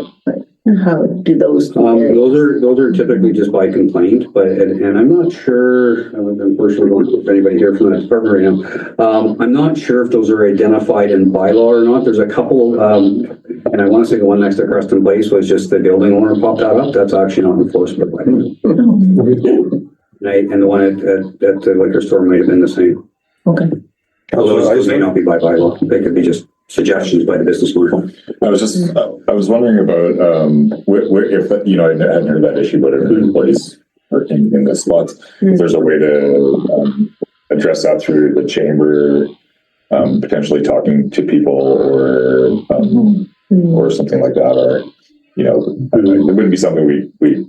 how do those? Those are typically just by complaint, but and I'm not sure. Unfortunately, don't know if anybody here from that department right now. I'm not sure if those are identified in bylaw or not. There's a couple, and I want to say the one next to Creston Place was just the building owner popped that up. That's actually not enforced by bylaw. And the one at the liquor store might have been the same. Okay. Those may not be by bylaw. They could be just suggestions by the business owner. I was wondering about, if, I hadn't heard that issue, but if employees working in the spots, if there's a way to, address that through the chamber, potentially talking to people or something like that, or, it wouldn't be something we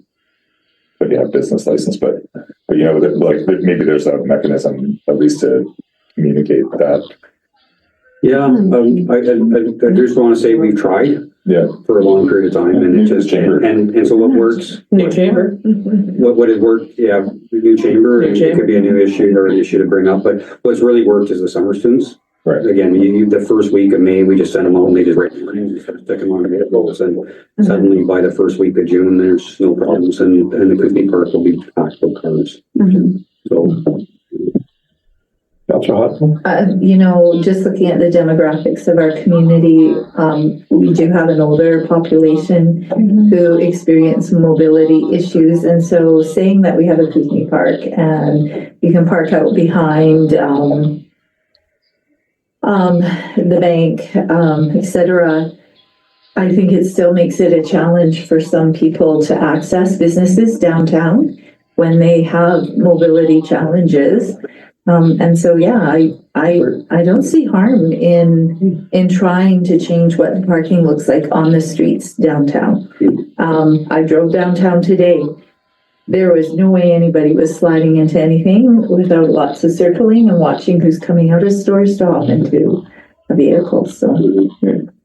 could have business license, but maybe there's a mechanism at least to communicate that. Yeah, I just want to say we've tried for a long period of time, and it just and so what works. New chamber. What has worked? Yeah, new chamber. It could be a new issue or an issue to bring up, but what's really worked is the summer students. Right. Again, the first week of May, we just sent them out and they just write stick them on vehicles, and suddenly by the first week of June, there's no problems, and the Kootenai Park will be packed with cars. So. Just looking at the demographics of our community, we do have an older population who experience mobility issues. And so saying that we have a Kootenai Park and you can park out behind the bank, etc., I think it still makes it a challenge for some people to access businesses downtown when they have mobility challenges. And so, I don't see harm in trying to change what the parking looks like on the streets downtown. I drove downtown today. There was no way anybody was sliding into anything without lots of circling and watching who's coming out of store stop into a vehicle. So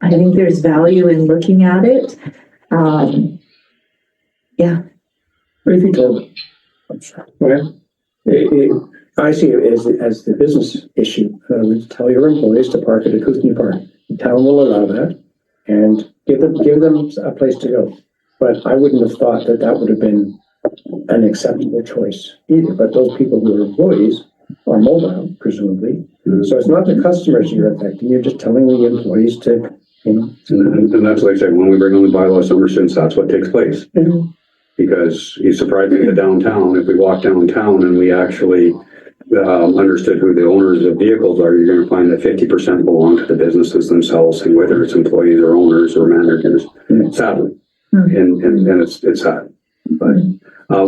I think there's value in looking at it. What do you think? Well, I see it as the business issue. Tell your employees to park at a Kootenai Park. The town will allow that, and give them a place to go. But I wouldn't have thought that would have been an acceptable choice either. But those people who are employees are mobile, presumably. So it's not the customers you're affecting. You're just telling the employees to, And that's like I said, when we bring on the bylaw summer students, that's what takes place. Because you surprised me, the downtown, if we walk downtown and we actually understood who the owners of vehicles are, you're going to find that 50% belong to the businesses themselves, and whether it's employees or owners or managers, sadly. And it's sad. But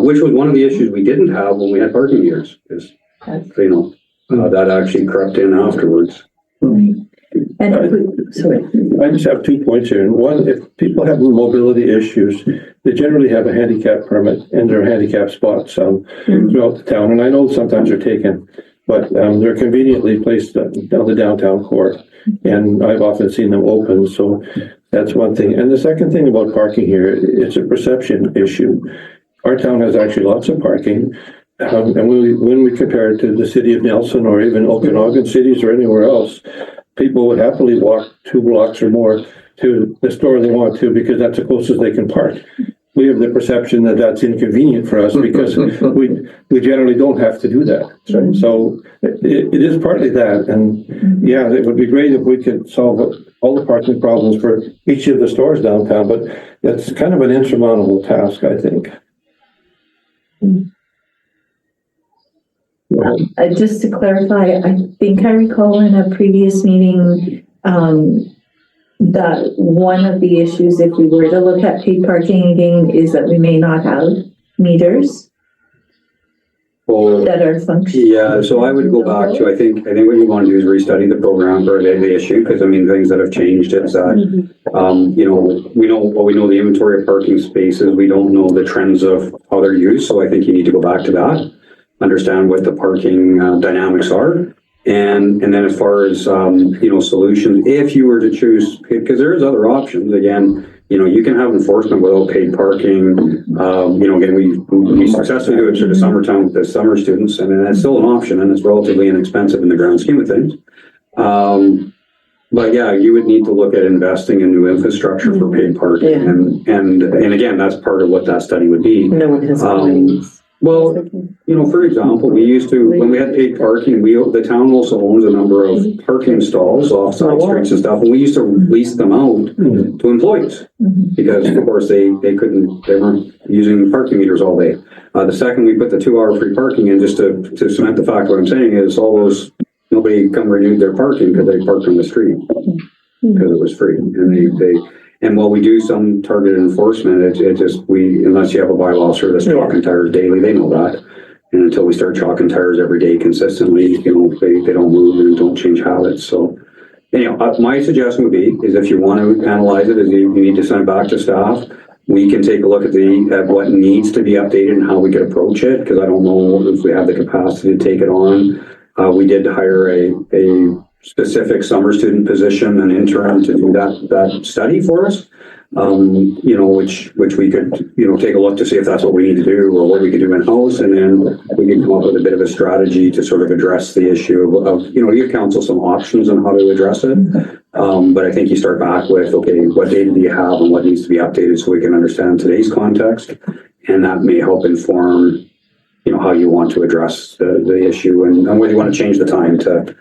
which was one of the issues we didn't have when we had parking meters, is that actually crept in afterwards. I just have 2 points here. One, if people have mobility issues, they generally have a handicap permit and there are handicap spots throughout the town. And I know sometimes they're taken. but they're conveniently placed down the downtown core, and I've often seen them open, so that's one thing. And the second thing about parking here, it's a perception issue. Our town has actually lots of parking, and when we compare it to the city of Nelson or even Okanagan cities or anywhere else, people would happily walk 2 blocks or more to the store they want to because that's the closest they can park. We have the perception that that's inconvenient for us because we generally don't have to do that. Sure. So it is partly that. And yeah, it would be great if we could solve all the parking problems for each of the stores downtown, but it's kind of an insurmountable task, I think. Just to clarify, I think I recall in a previous meeting, that one of the issues, if we were to look at paid parking again, is that we may not have meters Well, that are functioning. yeah, so I would go back to, I think what you want to do is restudy the program for the issue, because I mean, things that have changed is that, you know, we know the inventory of parking spaces, we don't know the trends of how they're used, so I think you need to go back to that, understand what the parking dynamics are. And then as far as, you know, solutions, if you were to choose, because there's other options, again, you know, you can have enforcement without paid parking. You know, again, we successfully do it through the summertime with the summer students, and that's still an option, and it's relatively inexpensive in the grand scheme of things. But yeah, you would need to look at investing in new infrastructure for paid parking, Yeah. and again, that's part of what that study would be. No one has. Well, you know, for example, we used to, when we had paid parking, the town also owns a number of parking stalls off side streets and stuff, and we used to lease them out to employees. Because of course they weren't using parking meters all day. The second we put the 2-hour free parking in, just to cement the fact, what I'm saying is all those, nobody come renewed their parking because they parked on the street because it was free. And while we do some targeted enforcement, it just, unless you have a bylaw officer that's chalking tires daily, they know that. And until we start chalking tires every day consistently, you know, they don't move and don't change habits. So anyhow, my suggestion would be, is if you want to analyze it, is you need to send it back to staff. We can take a look at what needs to be updated and how we could approach it, because I don't know if we have the capacity to take it on. We did hire a specific summer student position, an intern, to do that study for us, you know, which we could, you know, take a look to see if that's what we need to do or what we could do in-house, and then we can come up with a bit of a strategy to sort of address the issue of, you know, give council some options on how to address it. But I think you start back with, okay, what data do you have and what needs to be updated so we can understand today's context, and that may help inform, you know, how you want to address the issue and whether you want to change the time to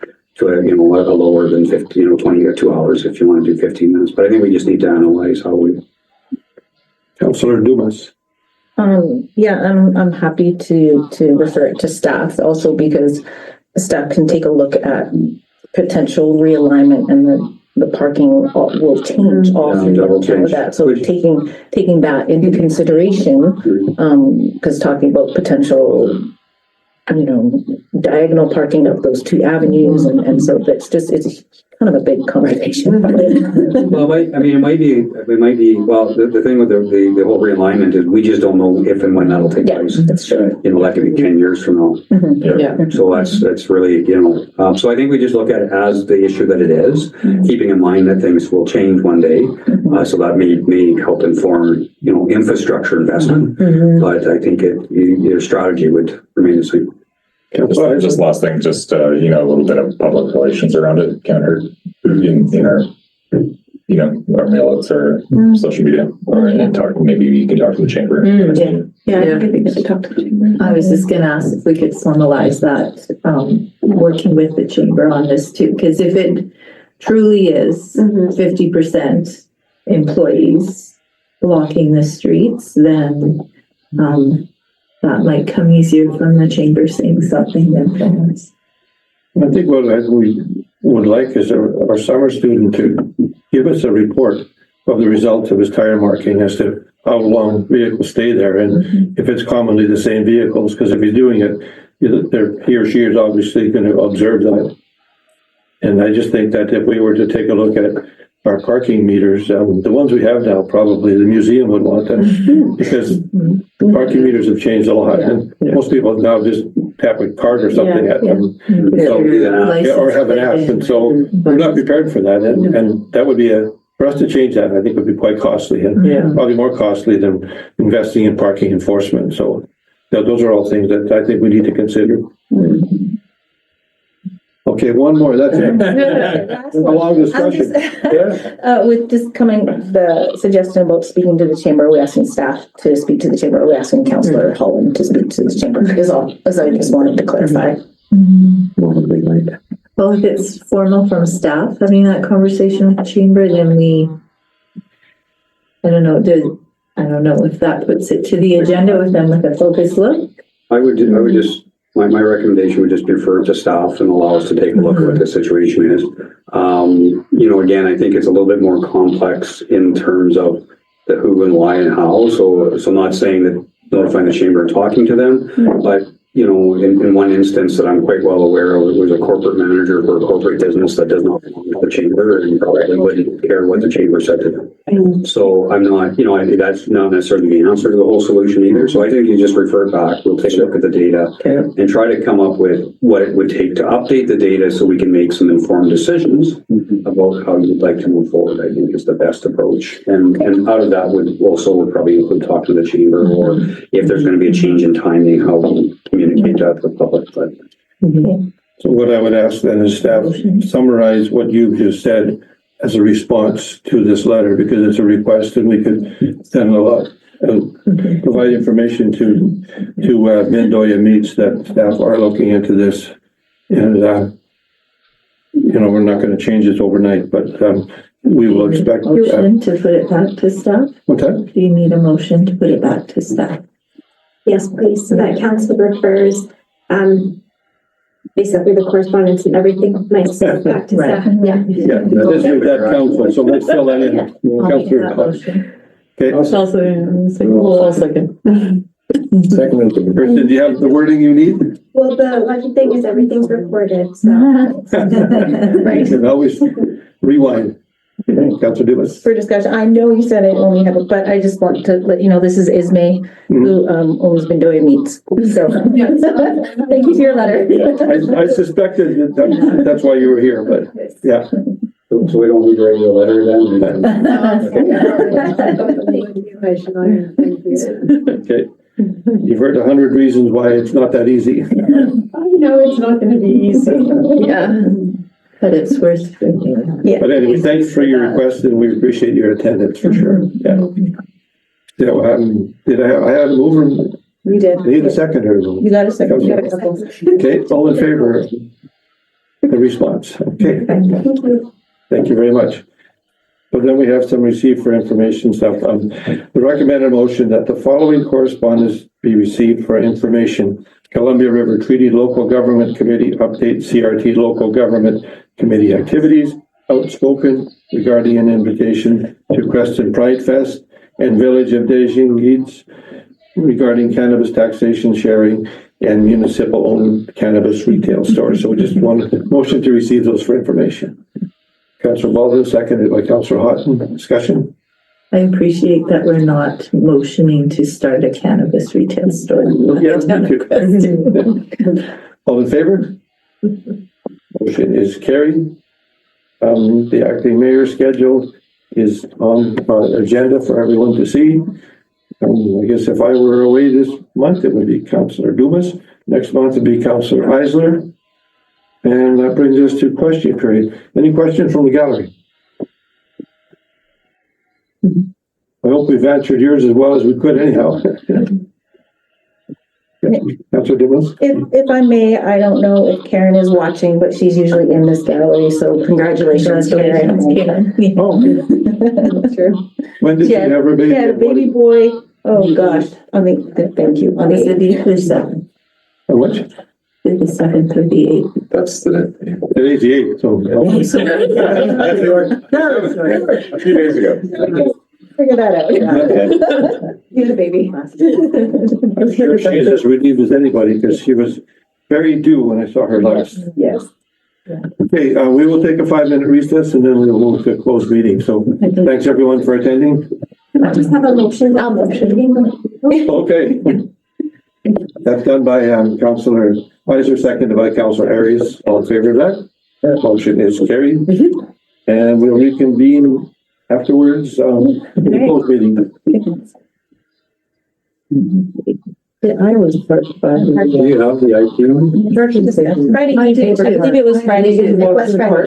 a, you know, a lower than 50, you know, 20 or 2 hours if you want to do 15 minutes. But I think we just need to analyze how we. Councillor Dumas. Yeah, I'm happy to refer it to staff also, because staff can take a look at potential realignment, and the parking will change all through that. So taking that into consideration, because talking about potential, you know, diagonal parking of those 2 avenues, and so it's kind of a big conversation. Well, it might be, well, the thing with the whole realignment is we just don't know if and when that'll take place. That's true. You know, that could be 10 years from now. Yeah. So that's really, you know, so I think we just look at it as the issue that it is, keeping in mind that things will change one day. So that may help inform, you know, infrastructure investment. But I think your strategy would remain the same. Just last thing, just, you know, a little bit of public relations around it can't hurt in our, you know, our mailouts or social media, and maybe you can talk to the chamber. I think it'd be good to talk to the chamber. I was just gonna ask if we could formalize that, working with the chamber on this too, because if it truly is 50% employees blocking the streets, then that might come easier from the chamber saying something than from us. I think what we would like is our summer student to give us a report of the results of his tire marking as to how long vehicles stay there, and if it's commonly the same vehicles, because if he's doing it, he or she is obviously going to observe that. And I just think that if we were to take a look at our parking meters, the ones we have now, probably the museum would want them, because the parking meters have changed a lot, and most people now just tap a card or something at them. License Or have an app, and so we're not prepared for that, and that would be for us to change that, I think would be quite costly, and probably more costly than investing in parking enforcement, so those are all things that I think we need to consider. Okay, one more, that's it. A long discussion. With just coming, the suggestion about speaking to the chamber, are we asking staff to speak to the chamber? Are we asking Councillor Holland to speak to the chamber? Is all, as I just wanted to clarify. Well, if it's formal from staff having that conversation with the chamber, then I don't know if that puts it to the agenda with them with a focused look. I would just, my recommendation would just be refer to staff and allow us to take a look at what the situation is. Again, I think it's a little bit more complex in terms of the who and why and how. So not saying that notifying the chamber and talking to them, but in one instance that I'm quite well aware of, was a corporate manager for a corporate business that does not belong to the chamber and probably wouldn't care what the chamber said to them. So I'm not, I think that's not necessarily the answer to the whole solution either. So I think you just refer back, we'll take a look at the data and try to come up with what it would take to update the data so we can make some informed decisions about how you'd like to move forward. I think is the best approach. And out of that would probably include talk to the chamber, or if there's going to be a change in timing, how we communicate that to the public. But So what I would ask then is staff summarize what you've just said as a response to this letter, because it's a request and we could send a lot, provide information to Mendoya Meats that staff are looking into this. And, we're not going to change this overnight, but we will expect. Motion to put it back to staff? What's that? Do you need a motion to put it back to staff? Yes, please. So that council refers, basically the correspondence and everything might go back to staff. Yeah. Yeah, that is with that council, so let's fill that in. Okay. I'll second. Second, Creston, do you have the wording you need? Well, the lucky thing is everything's recorded, so. You can always rewind. Councilor Dumas. For discussion, I know you said I only have but I just want to let you know, this is Ismay, who owns Mendoya Meats. So thank you for your letter. I suspected that that's why you were here, but yeah. So we don't need to write a letter then? Okay. You've heard 100 reasons why it's not that easy. I know it's not going to be easy. Yeah. But it's worth thinking. Yeah. But anyway, thanks for your request and we appreciate your attendance for sure. Yeah. Yeah, did I have a mover? You did. I need a seconder. You got a second. You got a couple. Okay, all in favor of the response? Okay. Thank you very much. But then we have some received for information stuff. The recommended motion that the following correspondence be received for information. Columbia River Treaty Local Government Committee update CRT Local Government Committee activities, outspoken regarding an invitation to Creston Pride Fest, and Village of Desjardins regarding cannabis taxation sharing and municipal owned cannabis retail stores. So we just wanted a motion to receive those for information. Councillor Baldwin, seconded by Councillor Houghton. Discussion? I appreciate that we're not motioning to start a cannabis retail store. Yes, me too. All in favor? Motion is carried. The acting mayor's schedule is on our agenda for everyone to see. I guess if I were away this month, it would be Councillor Dumas. Next month would be Councillor Eisler. And that brings us to question period. Any questions from the gallery? I hope we've answered yours as well as we could anyhow. Councillor Dumas? If I may, I don't know if Karen is watching, but she's usually in this gallery, so congratulations, Karen. Oh, True. when did she have her baby? She had a baby boy. Oh gosh, thank you. On Is it the 57? How much? 57, 38. That's the Today's the 8th, so. a few days ago. Figure that out. He's a baby. I'm sure she is as relieved as anybody because she was very due when I saw her last. Yes. Okay, we will take a 5-minute recess and then we will move to a closed meeting. So thanks everyone for attending. I just have a motion. I'll motion. Okay. That's done by Councillor Weiser, seconded by Councillor Harris. All in favor of that? Motion is carried. And we'll reconvene afterwards, in the closed meeting. I was first, but. Do you have the IQ? Friday, I did I too. believe it was Friday. It was Friday.